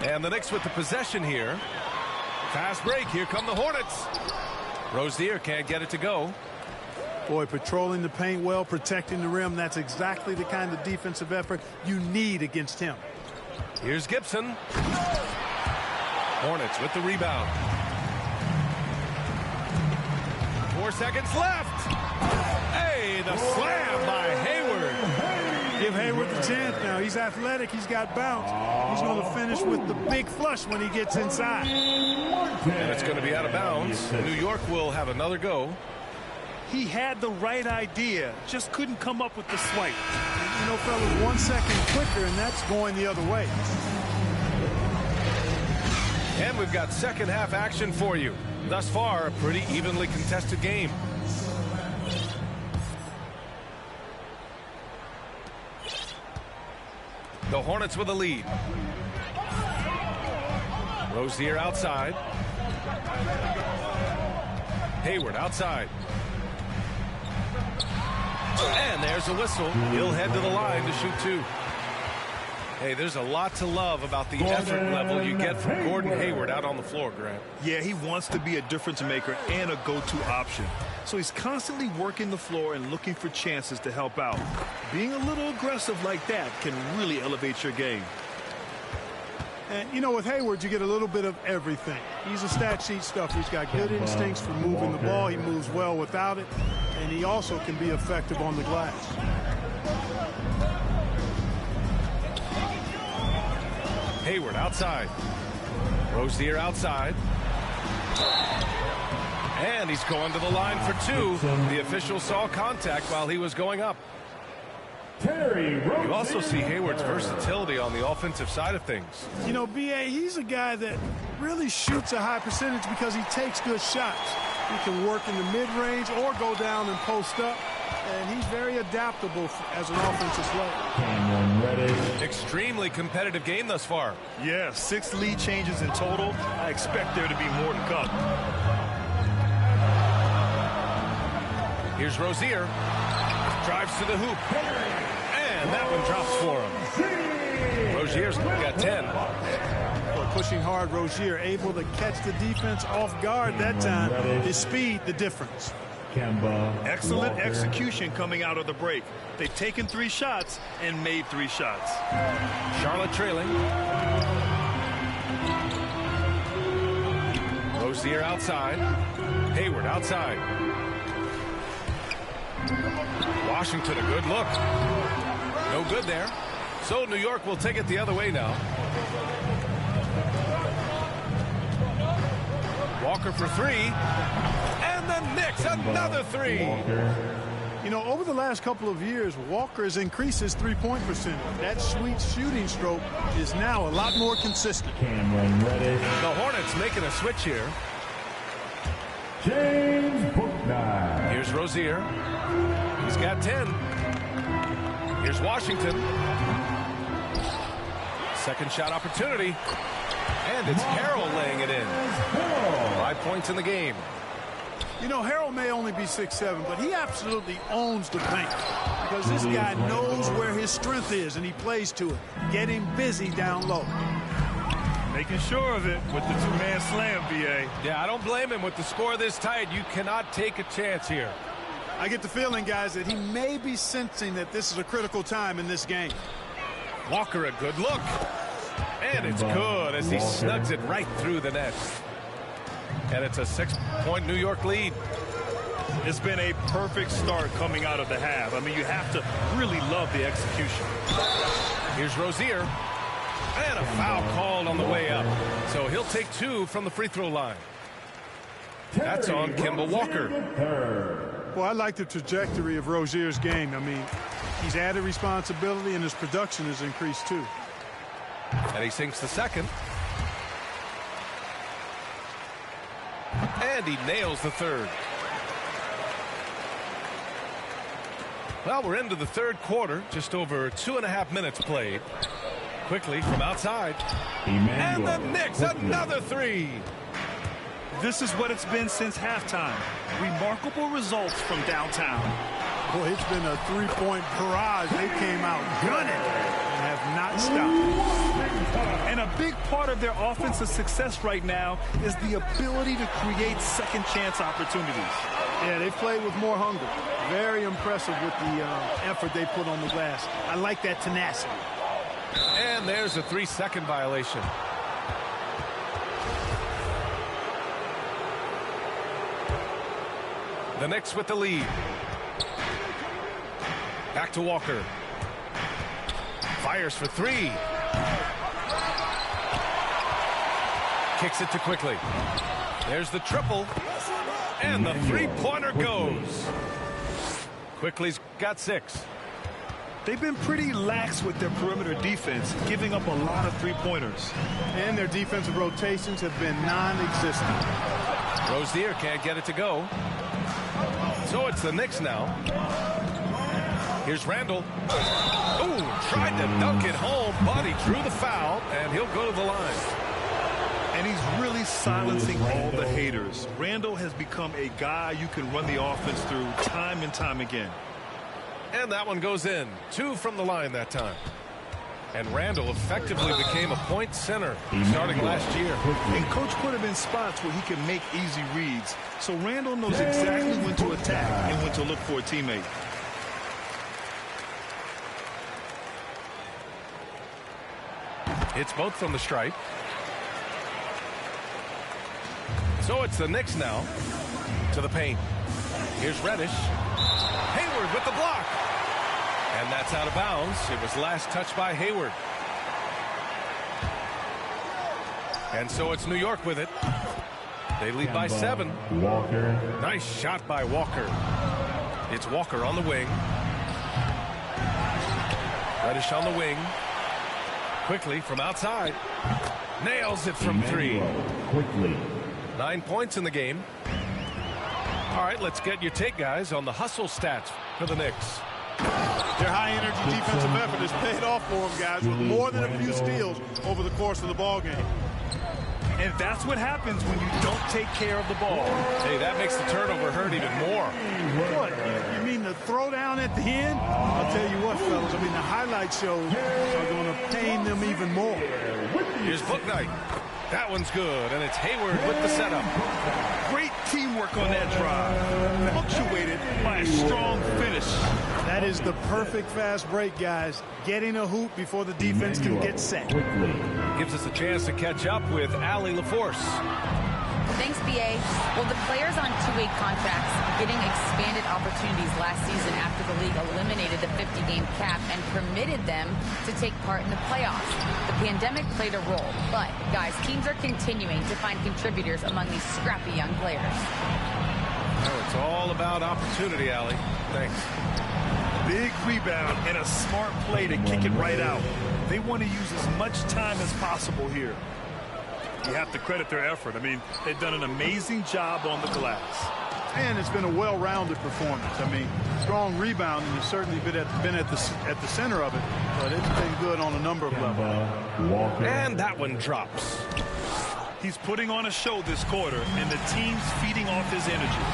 [SPEAKER 1] And the Knicks with the possession here. Fast break. Here come the Hornets. Rozier can't get it to go.
[SPEAKER 6] Boy, patrolling the paint well, protecting the rim. That's exactly the kind of defensive effort you need against him.
[SPEAKER 1] Here's Gibson. Hornets with the rebound. 4 seconds left. Hey, the slam by Hayward.
[SPEAKER 6] Give Hayward the chance now. He's athletic. He's got bounce. He's going to finish with the big flush when he gets inside.
[SPEAKER 1] And it's going to be out of bounds. New York will have another go.
[SPEAKER 4] He had the right idea, just couldn't come up with the swipe.
[SPEAKER 6] You know, fellas, 1 second quicker, and that's going the other way.
[SPEAKER 1] And we've got second half action for you. Thus far, a pretty evenly contested game. The Hornets with a lead. Rozier outside. Hayward outside. And there's a whistle. He'll head to the line to shoot 2. Hey, there's a lot to love about the effort level you get from Gordon Hayward out on the floor, Grant.
[SPEAKER 4] Yeah, he wants to be a difference maker and a go-to option. So he's constantly working the floor and looking for chances to help out. Being a little aggressive like that can really elevate your game.
[SPEAKER 6] And, you know, with Hayward, you get a little bit of everything. He's a stat sheet stuffer. He's got good instincts for moving the ball. He moves well without it. And he also can be effective on the glass.
[SPEAKER 1] Hayward outside. Rozier outside. And he's going to the line for 2. The official saw contact while he was going up. You also see Hayward's versatility on the offensive side of things.
[SPEAKER 6] You know, B.A., he's a guy that really shoots a high percentage because he takes good shots. He can work in the mid-range or go down and post up. And he's very adaptable as an offensive player.
[SPEAKER 1] Extremely competitive game thus far.
[SPEAKER 4] Yeah, 6 lead changes in total. I expect there to be more to come.
[SPEAKER 1] Here's Rozier. Drives to the hoop. And that one drops for him. Rozier's got 10.
[SPEAKER 6] Well, pushing hard, Rozier able to catch the defense off guard that time. His speed, the difference.
[SPEAKER 4] Excellent execution coming out of the break. They've taken 3 shots and made 3 shots.
[SPEAKER 1] Charlotte trailing. Rozier outside. Hayward outside. Washington, a good look. No good there. So New York will take it the other way now. Walker for 3. And the Knicks, another 3.
[SPEAKER 6] You know, over the last couple of years, Walker has increased his three-point percentage. That sweet shooting stroke is now a lot more consistent.
[SPEAKER 1] The Hornets making a switch here. Here's Rozier. He's got 10. Here's Washington. Second shot opportunity. And it's Harrell laying it in. 5 points in the game.
[SPEAKER 6] You know, Harrell may only be 6'7", but he absolutely owns the paint because this guy knows where his strength is, and he plays to it. Getting busy down low.
[SPEAKER 4] Making sure of it with the 2-man slam, B.A.
[SPEAKER 1] Yeah, I don't blame him. With the score this tight, you cannot take a chance here.
[SPEAKER 6] I get the feeling, guys, that he may be sensing that this is a critical time in this game.
[SPEAKER 1] Walker, a good look. And it's good as he snugs it right through the net. And it's a 6-point New York lead.
[SPEAKER 4] It's been a perfect start coming out of the half. I mean, you have to really love the execution.
[SPEAKER 1] Here's Rozier. And a foul called on the way up. So he'll take 2 from the free throw line. That's on Kemba Walker.
[SPEAKER 6] Well, I like the trajectory of Rozier's game. I mean, he's added responsibility and his production has increased too.
[SPEAKER 1] And he sinks the second. And he nails the third. Well, we're into the third quarter. Just over 2.5 minutes played. Quickly from outside. And the Knicks, another 3.
[SPEAKER 4] This is what it's been since halftime. Remarkable results from downtown.
[SPEAKER 6] Boy, it's been a three-point barrage. They came out gunning and have not stopped.
[SPEAKER 4] And a big part of their offensive success right now is the ability to create second chance opportunities.
[SPEAKER 6] Yeah, they played with more hunger. Very impressive with the effort they put on the glass. I like that tenacity.
[SPEAKER 1] And there's a 3-second violation. The Knicks with the lead. Back to Walker. Fires for 3. Kicks it to Quickly. There's the triple. And the three-pointer goes. Quickly's got 6.
[SPEAKER 4] They've been pretty lax with their perimeter defense, giving up a lot of three-pointers.
[SPEAKER 6] And their defensive rotations have been non-existent.
[SPEAKER 1] Rozier can't get it to go. So it's the Knicks now. Here's Randall. Oh, tried to dunk it home, but he drew the foul, and he'll go to the line.
[SPEAKER 4] And he's really silencing all the haters. Randall has become a guy you can run the offense through time and time again.
[SPEAKER 1] And that one goes in. 2 from the line that time. And Randall effectively became a point center starting last year.
[SPEAKER 4] And coach put him in spots where he can make easy reads. So Randall knows exactly when to attack and when to look for a teammate.
[SPEAKER 1] It's both from the stripe. So it's the Knicks now to the paint. Here's Reddish. Hayward with the block. And that's out of bounds. It was last touched by Hayward. And so it's New York with it. They lead by 7.
[SPEAKER 2] Walker.
[SPEAKER 1] Nice shot by Walker. It's Walker on the wing. Reddish on the wing. Quickly from outside. Nails it from 3.
[SPEAKER 2] Quickly.
[SPEAKER 1] 9 points in the game. All right, let's get your take, guys, on the hustle stats for the Knicks.
[SPEAKER 6] Their high-energy defensive effort has paid off for them, guys, with more than a few steals over the course of the ball game.
[SPEAKER 4] And that's what happens when you don't take care of the ball.
[SPEAKER 1] Hey, that makes the turnover hurt even more.
[SPEAKER 6] What? You mean the throwdown at the end? I'll tell you what, fellas. I mean, the highlight shows are going to pain them even more.
[SPEAKER 1] Here's Bouknight. That one's good, and it's Hayward with the setup.
[SPEAKER 4] Great teamwork on that drive. Punctuated by a strong finish.
[SPEAKER 6] That is the perfect fast break, guys. Getting a hoop before the defense can get set.
[SPEAKER 1] Gives us a chance to catch up with Allie LaForce.
[SPEAKER 7] Thanks, B.A. Well, the players on two-way contracts getting expanded opportunities last season after the league eliminated the 50-game cap and permitted them to take part in the playoffs. The pandemic played a role, but, guys, teams are continuing to find contributors among these scrappy young players.
[SPEAKER 1] Oh, it's all about opportunity, Allie. Thanks.
[SPEAKER 4] Big rebound and a smart play to kick it right out. They want to use as much time as possible here. You have to credit their effort. I mean, they've done an amazing job on the glass.
[SPEAKER 6] And it's been a well-rounded performance. I mean, strong rebounding has certainly been at the center of it, but it's been good on a number of levels.
[SPEAKER 1] And that one drops.
[SPEAKER 4] He's putting on a show this quarter, and the team's feeding off his energy.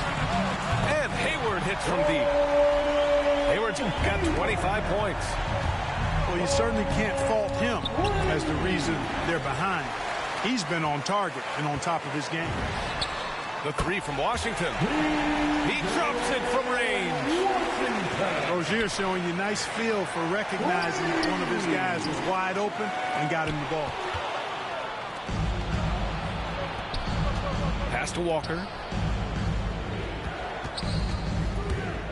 [SPEAKER 1] And Hayward hits from deep. Hayward's got 25 points.
[SPEAKER 6] Well, you certainly can't fault him as the reason they're behind. He's been on target and on top of his game.
[SPEAKER 1] The 3 from Washington. He drops it from range.
[SPEAKER 6] Rozier showing you nice feel for recognizing that one of his guys was wide open and got him the ball.
[SPEAKER 1] Pass to Walker.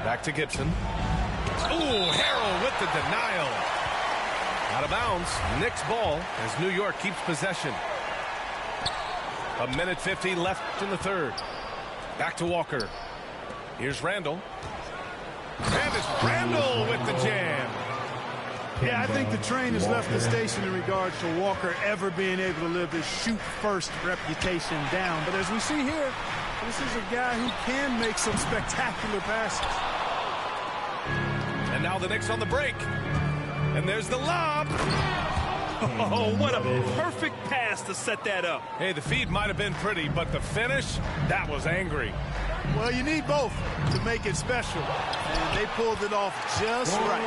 [SPEAKER 1] Back to Gibson. Ooh, Harrell with the denial. Out of bounds. Knicks ball as New York keeps possession. 1:50 left in the third. Back to Walker. Here's Randall. And it's Randall with the jam.
[SPEAKER 6] Yeah, I think the train has left the station in regards to Walker ever being able to live his shoot-first reputation down. But as we see here, this is a guy who can make some spectacular passes.
[SPEAKER 1] And now the Knicks on the break. And there's the lob.
[SPEAKER 4] Oh, what a perfect pass to set that up.
[SPEAKER 1] Hey, the feed might have been pretty, but the finish, that was angry.
[SPEAKER 6] Well, you need both to make it special. And they pulled it off just right.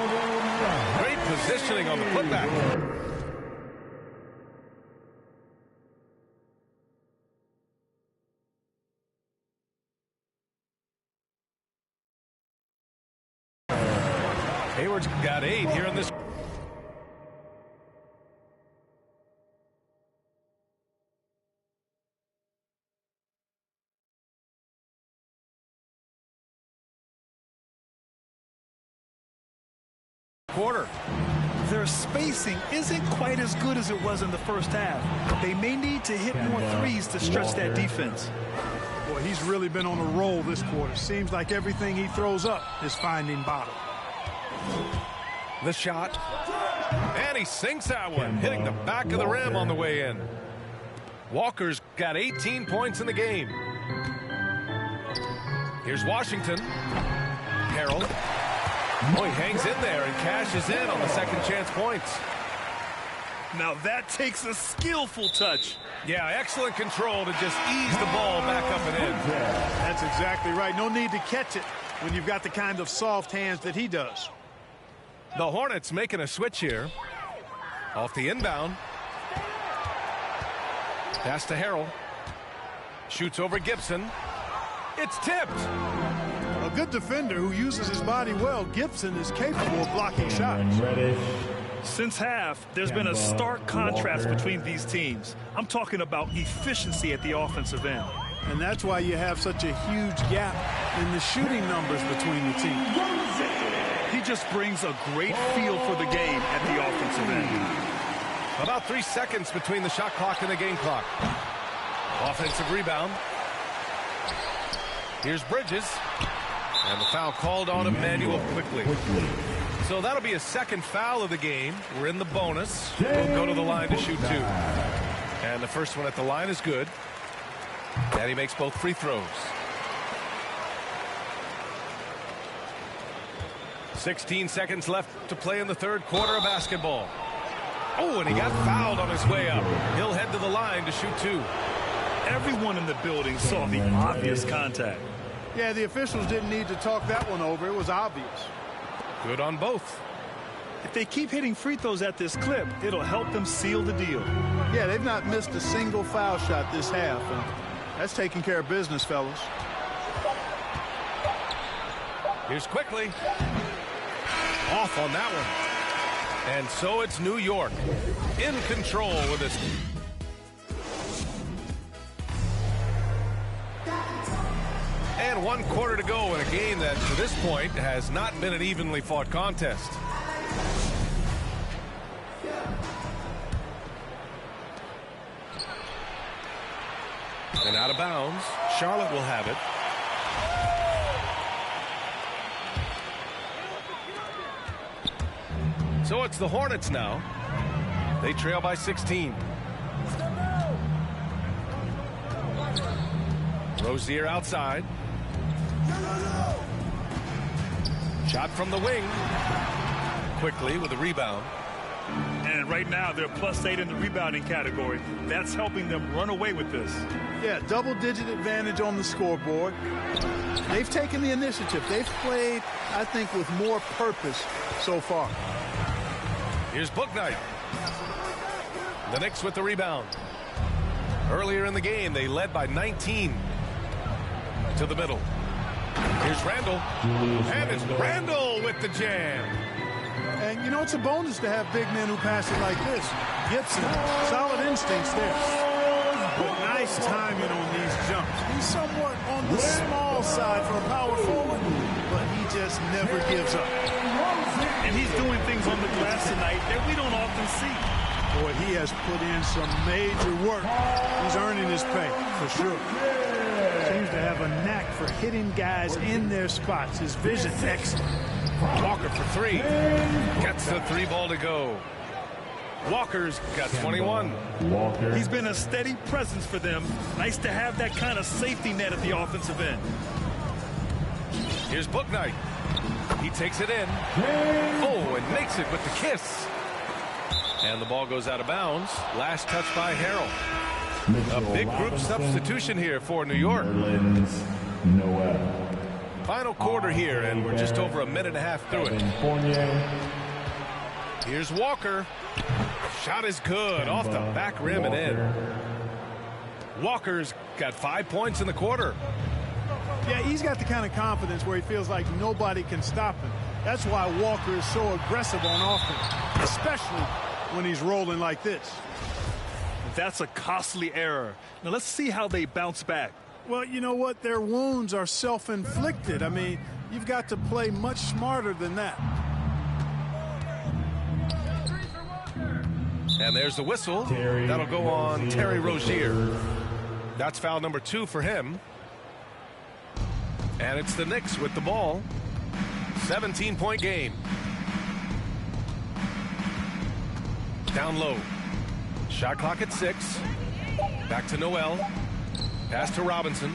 [SPEAKER 1] Great positioning on the putback. Hayward's got 8 here in this. Quarter.
[SPEAKER 4] Their spacing isn't quite as good as it was in the first half. They may need to hit more threes to stretch that defense.
[SPEAKER 6] Boy, he's really been on a roll this quarter. Seems like everything he throws up is finding bottom.
[SPEAKER 1] The shot. And he sinks that one, hitting the back of the rim on the way in. Walker's got 18 points in the game. Here's Washington. Harrell. Oh, he hangs in there and cashes in on the second chance points.
[SPEAKER 4] Now that takes a skillful touch.
[SPEAKER 1] Yeah, excellent control to just ease the ball back up and in.
[SPEAKER 6] That's exactly right. No need to catch it when you've got the kind of soft hands that he does.
[SPEAKER 1] The Hornets making a switch here. Off the inbound. Pass to Harrell. Shoots over Gibson. It's tipped.
[SPEAKER 6] A good defender who uses his body well. Gibson is capable of blocking shots.
[SPEAKER 4] Since half, there's been a stark contrast between these teams. I'm talking about efficiency at the offensive end.
[SPEAKER 6] And that's why you have such a huge gap in the shooting numbers between the teams.
[SPEAKER 4] He just brings a great feel for the game at the offensive end.
[SPEAKER 1] About 3 seconds between the shot clock and the game clock. Offensive rebound. Here's Bridges. And the foul called on Emmanuel quickly. So that'll be a second foul of the game. We're in the bonus. We'll go to the line to shoot 2. And the first one at the line is good. And he makes both free throws. 16 seconds left to play in the third quarter of basketball. Oh, and he got fouled on his way up. He'll head to the line to shoot 2.
[SPEAKER 4] Everyone in the building saw the obvious contact.
[SPEAKER 6] Yeah, the officials didn't need to talk that one over. It was obvious.
[SPEAKER 1] Good on both.
[SPEAKER 4] If they keep hitting free throws at this clip, it'll help them seal the deal.
[SPEAKER 6] Yeah, they've not missed a single foul shot this half. And that's taking care of business, fellas.
[SPEAKER 1] Here's Quickly. Off on that one. And so it's New York in control with this. And 1 quarter to go in a game that to this point has not been an evenly fought contest. And out of bounds. Charlotte will have it. So it's the Hornets now. They trail by 16. Rozier outside. Shot from the wing. Quickly with a rebound.
[SPEAKER 4] And right now they're +8 in the rebounding category. That's helping them run away with this.
[SPEAKER 6] Yeah, double-digit advantage on the scoreboard. They've taken the initiative. They've played, I think, with more purpose so far.
[SPEAKER 1] Here's Bouknight. The Knicks with the rebound. Earlier in the game, they led by 19. To the middle. Here's Randall. And it's Randall with the jam.
[SPEAKER 6] And, you know, it's a bonus to have big men who pass it like this. Gibson, solid instincts there. But nice timing on these jumps. He's somewhat on the small side for a power forward, but he just never gives up.
[SPEAKER 4] And he's doing things on the glass tonight that we don't often see.
[SPEAKER 6] Boy, he has put in some major work. He's earning his pay, for sure. Seems to have a knack for hitting guys in their spots. His vision excellent.
[SPEAKER 1] Walker for 3. Gets the 3 ball to go. Walker's got 21.
[SPEAKER 4] He's been a steady presence for them. Nice to have that kind of safety net at the offensive end.
[SPEAKER 1] Here's Bouknight. He takes it in. Oh, and makes it with the kiss. And the ball goes out of bounds. Last touch by Harrell. A big group substitution here for New York. Final quarter here, and we're just over a minute and a half through it. Here's Walker. Shot is good off the back rim and in. Walker's got 5 points in the quarter.
[SPEAKER 6] Yeah, he's got the kind of confidence where he feels like nobody can stop him. That's why Walker is so aggressive on offense, especially when he's rolling like this.
[SPEAKER 4] That's a costly error. Now let's see how they bounce back.
[SPEAKER 6] Well, you know what? Their wounds are self-inflicted. I mean, you've got to play much smarter than that.
[SPEAKER 1] And there's the whistle. That'll go on Terry Rozier. That's foul number 2 for him. And it's the Knicks with the ball. 17-point game. Down low. Shot clock at 6. Back to Noel. Pass to Robinson.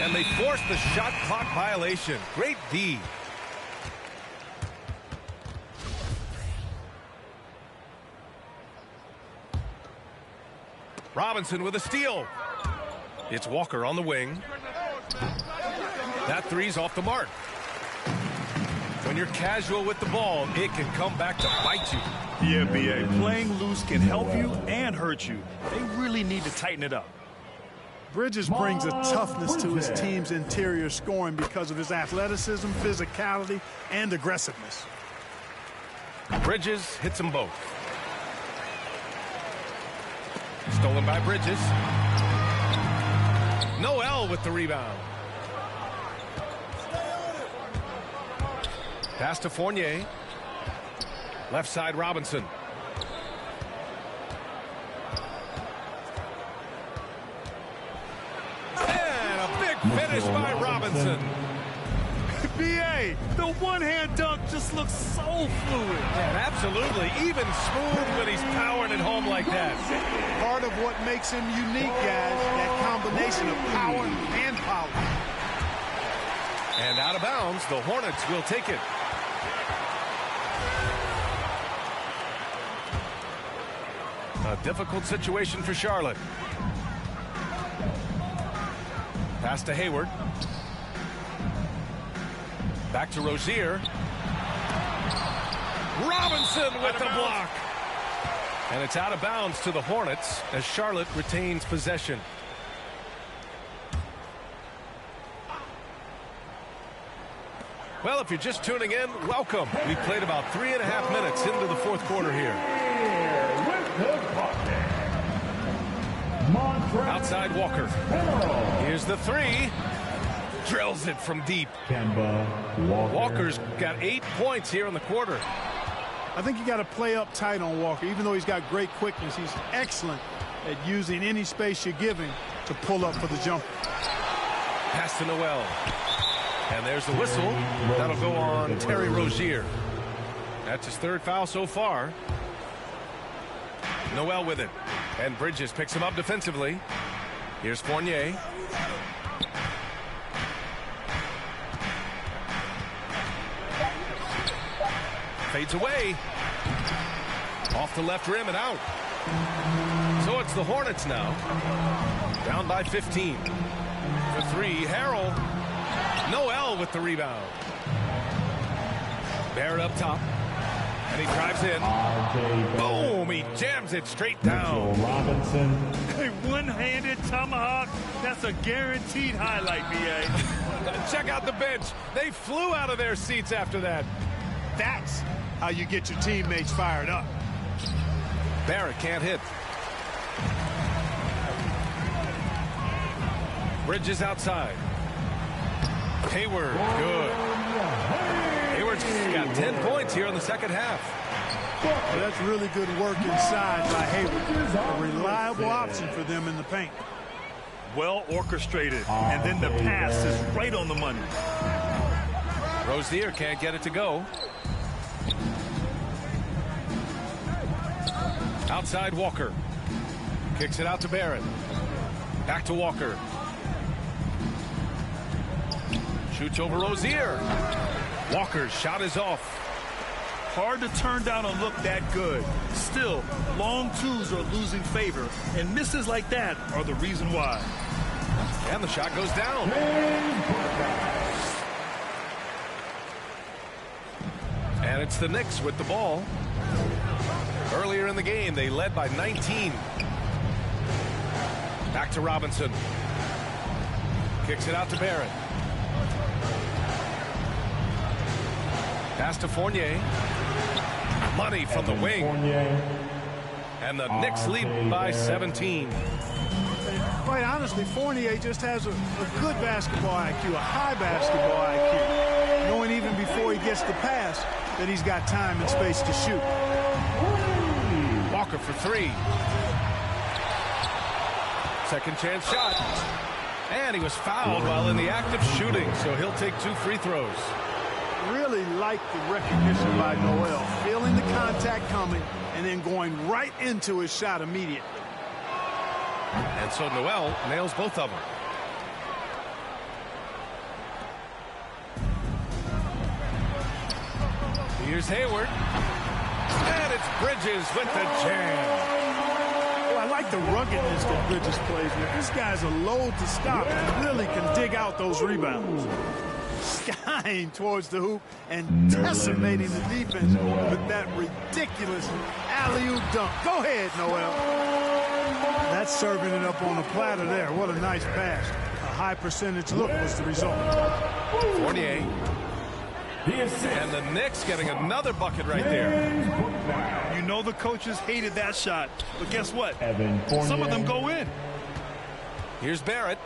[SPEAKER 1] And they force the shot clock violation. Great D. Robinson with a steal. It's Walker on the wing. That three's off the mark. When you're casual with the ball, it can come back to bite you.
[SPEAKER 4] Yeah, B.A. Playing loose can help you and hurt you. They really need to tighten it up.
[SPEAKER 6] Bridges brings a toughness to his team's interior scoring because of his athleticism, physicality, and aggressiveness.
[SPEAKER 1] Bridges hits them both. Stolen by Bridges. Noel with the rebound. Pass to Fournier. Left side, Robinson. And a big finish by Robinson.
[SPEAKER 4] B.A., the one-hand dunk just looks so fluid.
[SPEAKER 1] And absolutely, even smooth when he's powering it home like that.
[SPEAKER 6] Part of what makes him unique, guys, that combination of power and power.
[SPEAKER 1] And out of bounds, the Hornets will take it. A difficult situation for Charlotte. Pass to Hayward. Back to Rozier. Robinson with the block. And it's out of bounds to the Hornets as Charlotte retains possession. Well, if you're just tuning in, welcome. We played about 3.5 minutes into the fourth quarter here. Outside Walker. Here's the three. Drills it from deep. Walker's got 8 points here in the quarter.
[SPEAKER 6] I think you got to play up tight on Walker. Even though he's got great quickness, he's excellent at using any space you're giving to pull up for the jumper.
[SPEAKER 1] Pass to Noel. And there's the whistle. That'll go on Terry Rozier. That's his third foul so far. Noel with it. And Bridges picks him up defensively. Here's Fournier. Fades away. Off the left rim and out. So it's the Hornets now. Down by 15. The three, Harrell. Noel with the rebound. Barrett up top. And he drives in. Boom! He jams it straight down.
[SPEAKER 2] Robinson.
[SPEAKER 4] A one-handed tomahawk. That's a guaranteed highlight, B.A.
[SPEAKER 1] Check out the bench. They flew out of their seats after that.
[SPEAKER 6] That's how you get your teammates fired up.
[SPEAKER 1] Barrett can't hit. Bridges outside. Hayward, good. Hayward's got 10 points here in the second half.
[SPEAKER 6] Well, that's really good work inside by Hayward. A reliable option for them in the paint.
[SPEAKER 4] Well orchestrated, and then the pass is right on the money.
[SPEAKER 1] Rozier can't get it to go. Outside Walker. Kicks it out to Barrett. Back to Walker. Shoots over Rozier. Walker's shot is off.
[SPEAKER 4] Hard to turn down a look that good. Still, long twos are losing favor, and misses like that are the reason why.
[SPEAKER 1] And the shot goes down. And it's the Knicks with the ball. Earlier in the game, they led by 19. Back to Robinson. Kicks it out to Barrett. Pass to Fournier. Money from the wing. And the Knicks lead by 17.
[SPEAKER 6] Quite honestly, Fournier just has a good basketball IQ, a high basketball IQ, knowing even before he gets the pass that he's got time and space to shoot.
[SPEAKER 1] Walker for three. Second chance shot. And he was fouled while in the act of shooting, so he'll take 2 free throws.
[SPEAKER 6] Really like the recognition by Noel, feeling the contact coming and then going right into his shot immediately.
[SPEAKER 1] And so Noel nails both of them. Here's Hayward. And it's Bridges with the jam.
[SPEAKER 6] Well, I like the ruggedness that Bridges plays with. This guy's a load to stop and really can dig out those rebounds. skying towards the hoop and decimating the defense with that ridiculous alley-oop dunk. Go ahead, Noel. That's serving it up on a platter there. What a nice pass. A high percentage look was the result.
[SPEAKER 1] Fournier. And the Knicks getting another bucket right there.
[SPEAKER 4] You know the coaches hated that shot, but guess what? Some of them go in.
[SPEAKER 1] Here's Barrett.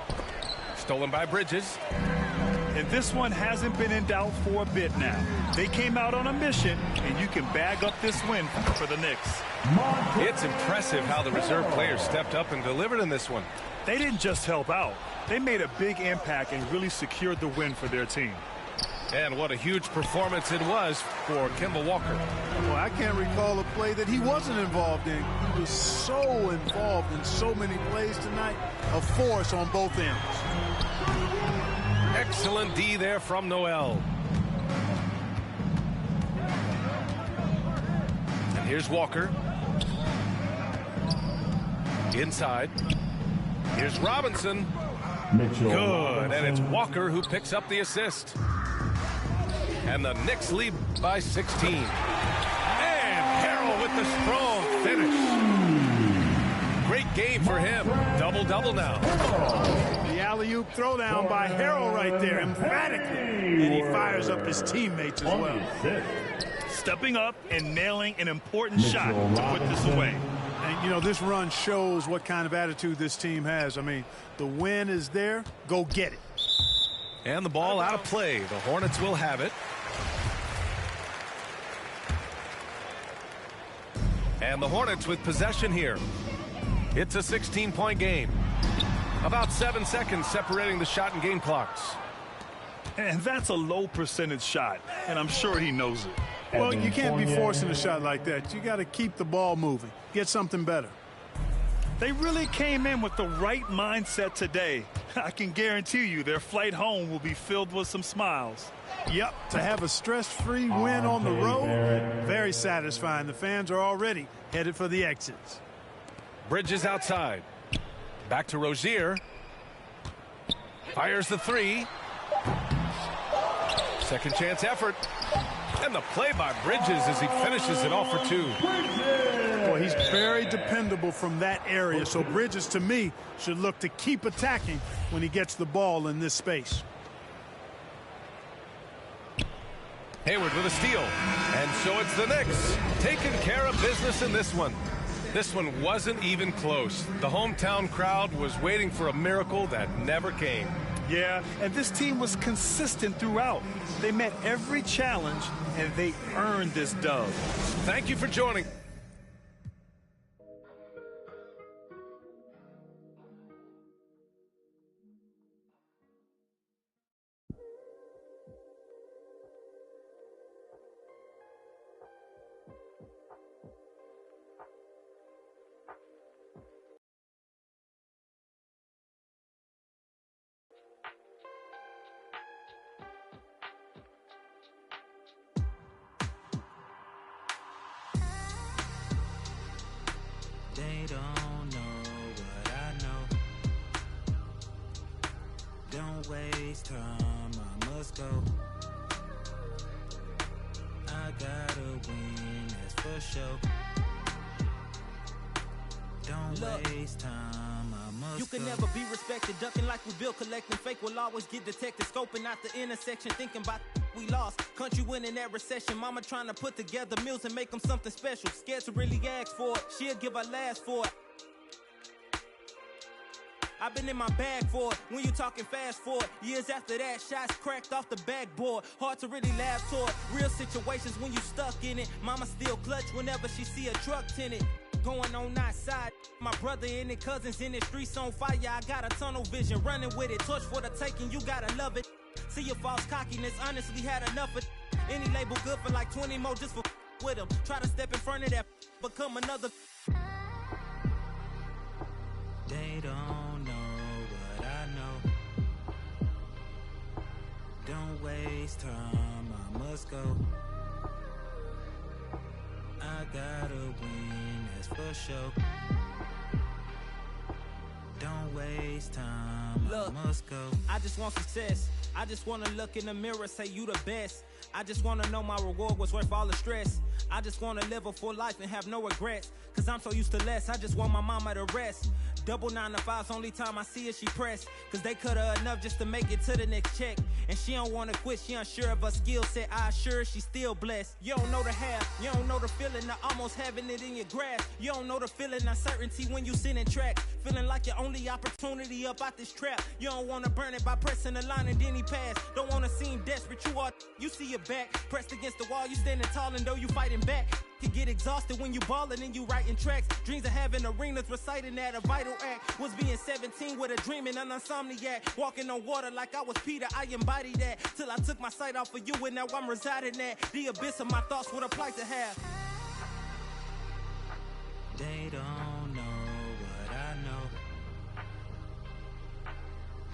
[SPEAKER 1] Stolen by Bridges.
[SPEAKER 4] And this one hasn't been in doubt for a bit now. They came out on a mission, and you can bag up this win for the Knicks.
[SPEAKER 1] It's impressive how the reserve players stepped up and delivered in this one.
[SPEAKER 4] They didn't just help out. They made a big impact and really secured the win for their team.
[SPEAKER 1] And what a huge performance it was for Kemba Walker.
[SPEAKER 6] Well, I can't recall a play that he wasn't involved in. He was so involved in so many plays tonight. A force on both ends.
[SPEAKER 1] Excellent D there from Noel. And here's Walker. Inside. Here's Robinson. Good. And it's Walker who picks up the assist. And the Knicks lead by 16. And Harrell with the strong finish. Great game for him. Double-double now.
[SPEAKER 6] The alley-oop throwdown by Harrell right there, emphatically. And he fires up his teammates as well.
[SPEAKER 4] Stepping up and nailing an important shot to put this away.
[SPEAKER 6] And, you know, this run shows what kind of attitude this team has. I mean, the win is there. Go get it.
[SPEAKER 1] And the ball out of play. The Hornets will have it. And the Hornets with possession here. It's a 16-point game. About 7 seconds separating the shot and game clocks.
[SPEAKER 4] And that's a low percentage shot, and I'm sure he knows it.
[SPEAKER 6] Well, you can't be forcing a shot like that. You got to keep the ball moving. Get something better.
[SPEAKER 4] They really came in with the right mindset today. I can guarantee you their flight home will be filled with some smiles.
[SPEAKER 6] Yep, to have a stress-free win on the road, very satisfying. The fans are already headed for the exits.
[SPEAKER 1] Bridges outside. Back to Rozier. Fires the three. Second chance effort. And the play by Bridges as he finishes it off for two.
[SPEAKER 6] Well, he's very dependable from that area, so Bridges, to me, should look to keep attacking when he gets the ball in this space.
[SPEAKER 1] Hayward with a steal. And so it's the Knicks taking care of business in this one. This one wasn't even close. The hometown crowd was waiting for a miracle that never came.
[SPEAKER 4] Yeah, and this team was consistent throughout. They met every challenge, and they earned this dub.
[SPEAKER 1] Thank you for joining.
[SPEAKER 8] They don't know what I know. Don't waste time, I must go. I gotta win, that's for sure. Don't waste time, I must
[SPEAKER 9] You can
[SPEAKER 8] go.
[SPEAKER 9] never be respected, ducking like we built, collecting fake will always get detected, scoping out the intersection, thinking about we lost. Country winning that recession, mama trying to put together meals and make them something special. Scared to really ask for it, she'll give her last for it. I've been in my bag for it, when you talking fast forward. Years after that, shots cracked off the backboard. Hard to really laugh toward real situations when you stuck in it. Mama still clutch whenever she see a truck tinted. Going on outside, my brother in it, cousins in it, streets on fire. I got a tunnel vision, running with it, torch for the taking, you gotta love it. See your false cockiness, honestly had enough of any label good for like 20 more just for with them. Try to step in front of that, become another.
[SPEAKER 8] They don't know what I know. Don't waste time, I must go. I gotta win, that's for sure. Don't Don't waste time.
[SPEAKER 9] Look,
[SPEAKER 8] I must go.
[SPEAKER 9] I just want success. I just want to look in the mirror, say you the best. I just want to know my reward was worth all the stress. I just want to live a full life and have no regrets. Cause I'm so used to less, I just want my mama to rest. Double 9 to 5's only time I see her, she pressed. Cause they cut her enough just to make it to the next check. And she don't wanna quit, she unsure of her skill set. I assure her she's still blessed. You don't know the half, you don't know the feeling of almost having it in your grasp. You don't know the feeling of certainty when you sitting track. Feeling like your only opportunity up out this trap. You don't wanna burn it by pressing the line and then he pass. Don't wanna seem desperate, you see your back. Pressed against the wall, you standing tall and though you fighting back. You get exhausted when you ballin' and you writing tracks. Dreams of having arenas, reciting that a vital act. Was being 17 with a dream and an insomniac. Walking on water like I was Peter, I embodied that. Till I took my sight off of you and now I'm residing at the abyss of my thoughts, what a plight to have.
[SPEAKER 8] They don't know what I know.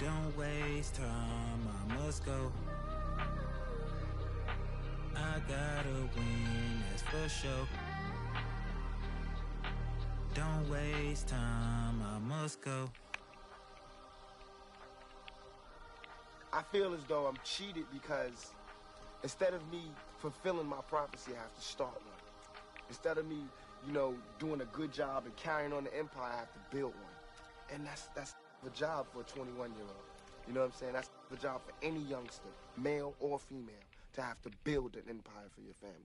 [SPEAKER 8] Don't waste time, I must go. I gotta win, that's for sure. Don't waste time, I must go.
[SPEAKER 10] I feel as though I'm cheated because instead of me fulfilling my prophecy, I have to start one. Instead of me, you know, doing a good job and carrying on the empire, I have to build one. And that's the job for a 21-year-old. You know what I'm saying? That's the job for any youngster, male or female, to have to build an empire for your family.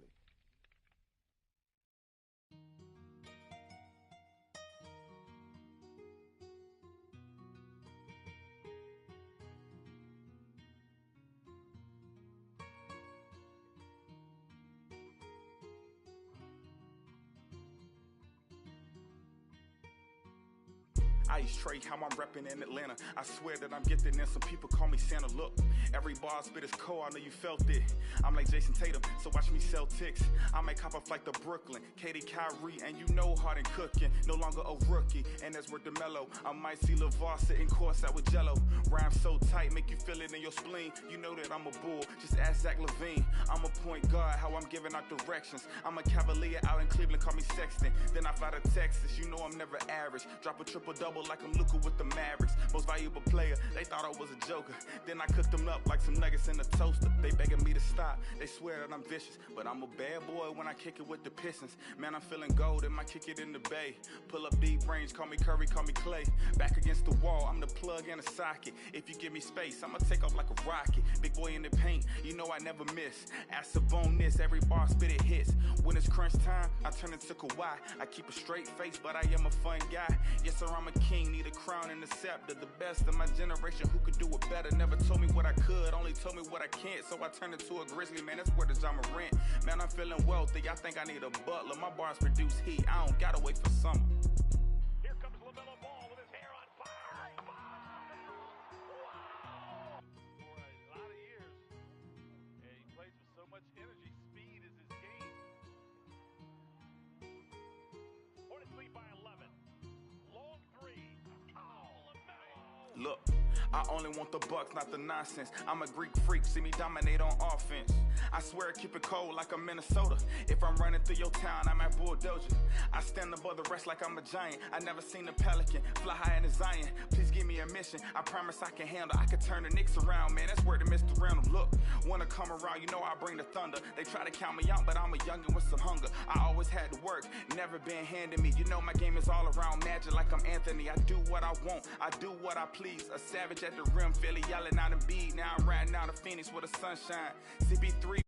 [SPEAKER 11] Ice Trey, how I'm reppin' in Atlanta. I swear that I'm gifted and some people call me Santa. Look, every bar spit is cold, I know you felt it. I'm like Jason Tatum, so watch me sell ticks. I make hop a flight to Brooklyn, Katie, Kyrie, and you know Harden cooking. No longer a rookie, and that's where DeMello. I might see LeVar sitting courtside with Jello. Rhyme so tight, make you feel it in your spleen. You know that I'm a bull, just ask Zach LaVine. I'm a point guard, how I'm giving out directions. I'm a Cavalier out in Cleveland, call me Sexton. Then I fly to Texas, you know I'm never average. Drop a triple-double like I'm Luka with the Mavericks. Most valuable player, they thought I was a joker. Then I cooked them up like some nuggets in a toaster. They begging me to stop, they swear that I'm vicious. But I'm a bad boy when I kick it with the Pistons. Man, I'm feeling gold and might kick it in the bay. Pull up deep range, call me Curry, call me Clay. Back against the wall, I'm the plug and the socket. If you give me space, I'ma take off like a rocket. Big boy in the paint, you know I never miss. Acid on this, every bar spit it hits. When it's crunch time, I turn into Kawhi. I keep a straight face, but I am a fun guy. Yes sir, I'm a king, need a crown and a scepter. The best of my generation, who could do it better? Never told me what I could, only told me what I can't. So I turned into a grizzly, man, that's where the John Morant. Man, I'm feeling wealthy, I think I need a butler. My bars produce heat, I don't gotta wait for summer.
[SPEAKER 1] Here comes LaMelo Ball with his hair on fire. Wow! For a lot of years, and he plays with so much energy. Speed is his game. Hornets lead by 11. Long three. Oh, LaMelo!
[SPEAKER 11] Look, I only want the bucks, not the nonsense. I'm a Greek freak, see me dominate on offense. I swear I keep it cold like I'm Minnesota. If I'm running through your town, I'm at Bulldozer. I stand above the rest like I'm a giant. I never seen a pelican fly high in the Zion. Please give me a mission, I promise I can handle. I can turn the Knicks around, man, that's where the Mr. Random. Look, wanna come around, you know I bring the thunder. They try to count me out, but I'm a youngin' with some hunger. I always had to work, never been handed me. You know my game is all around magic like I'm Anthony. I do what I want, I do what I please. A savage at the rim, Philly yelling out and beat. Now I'm riding out of Phoenix with the sunshine. CP3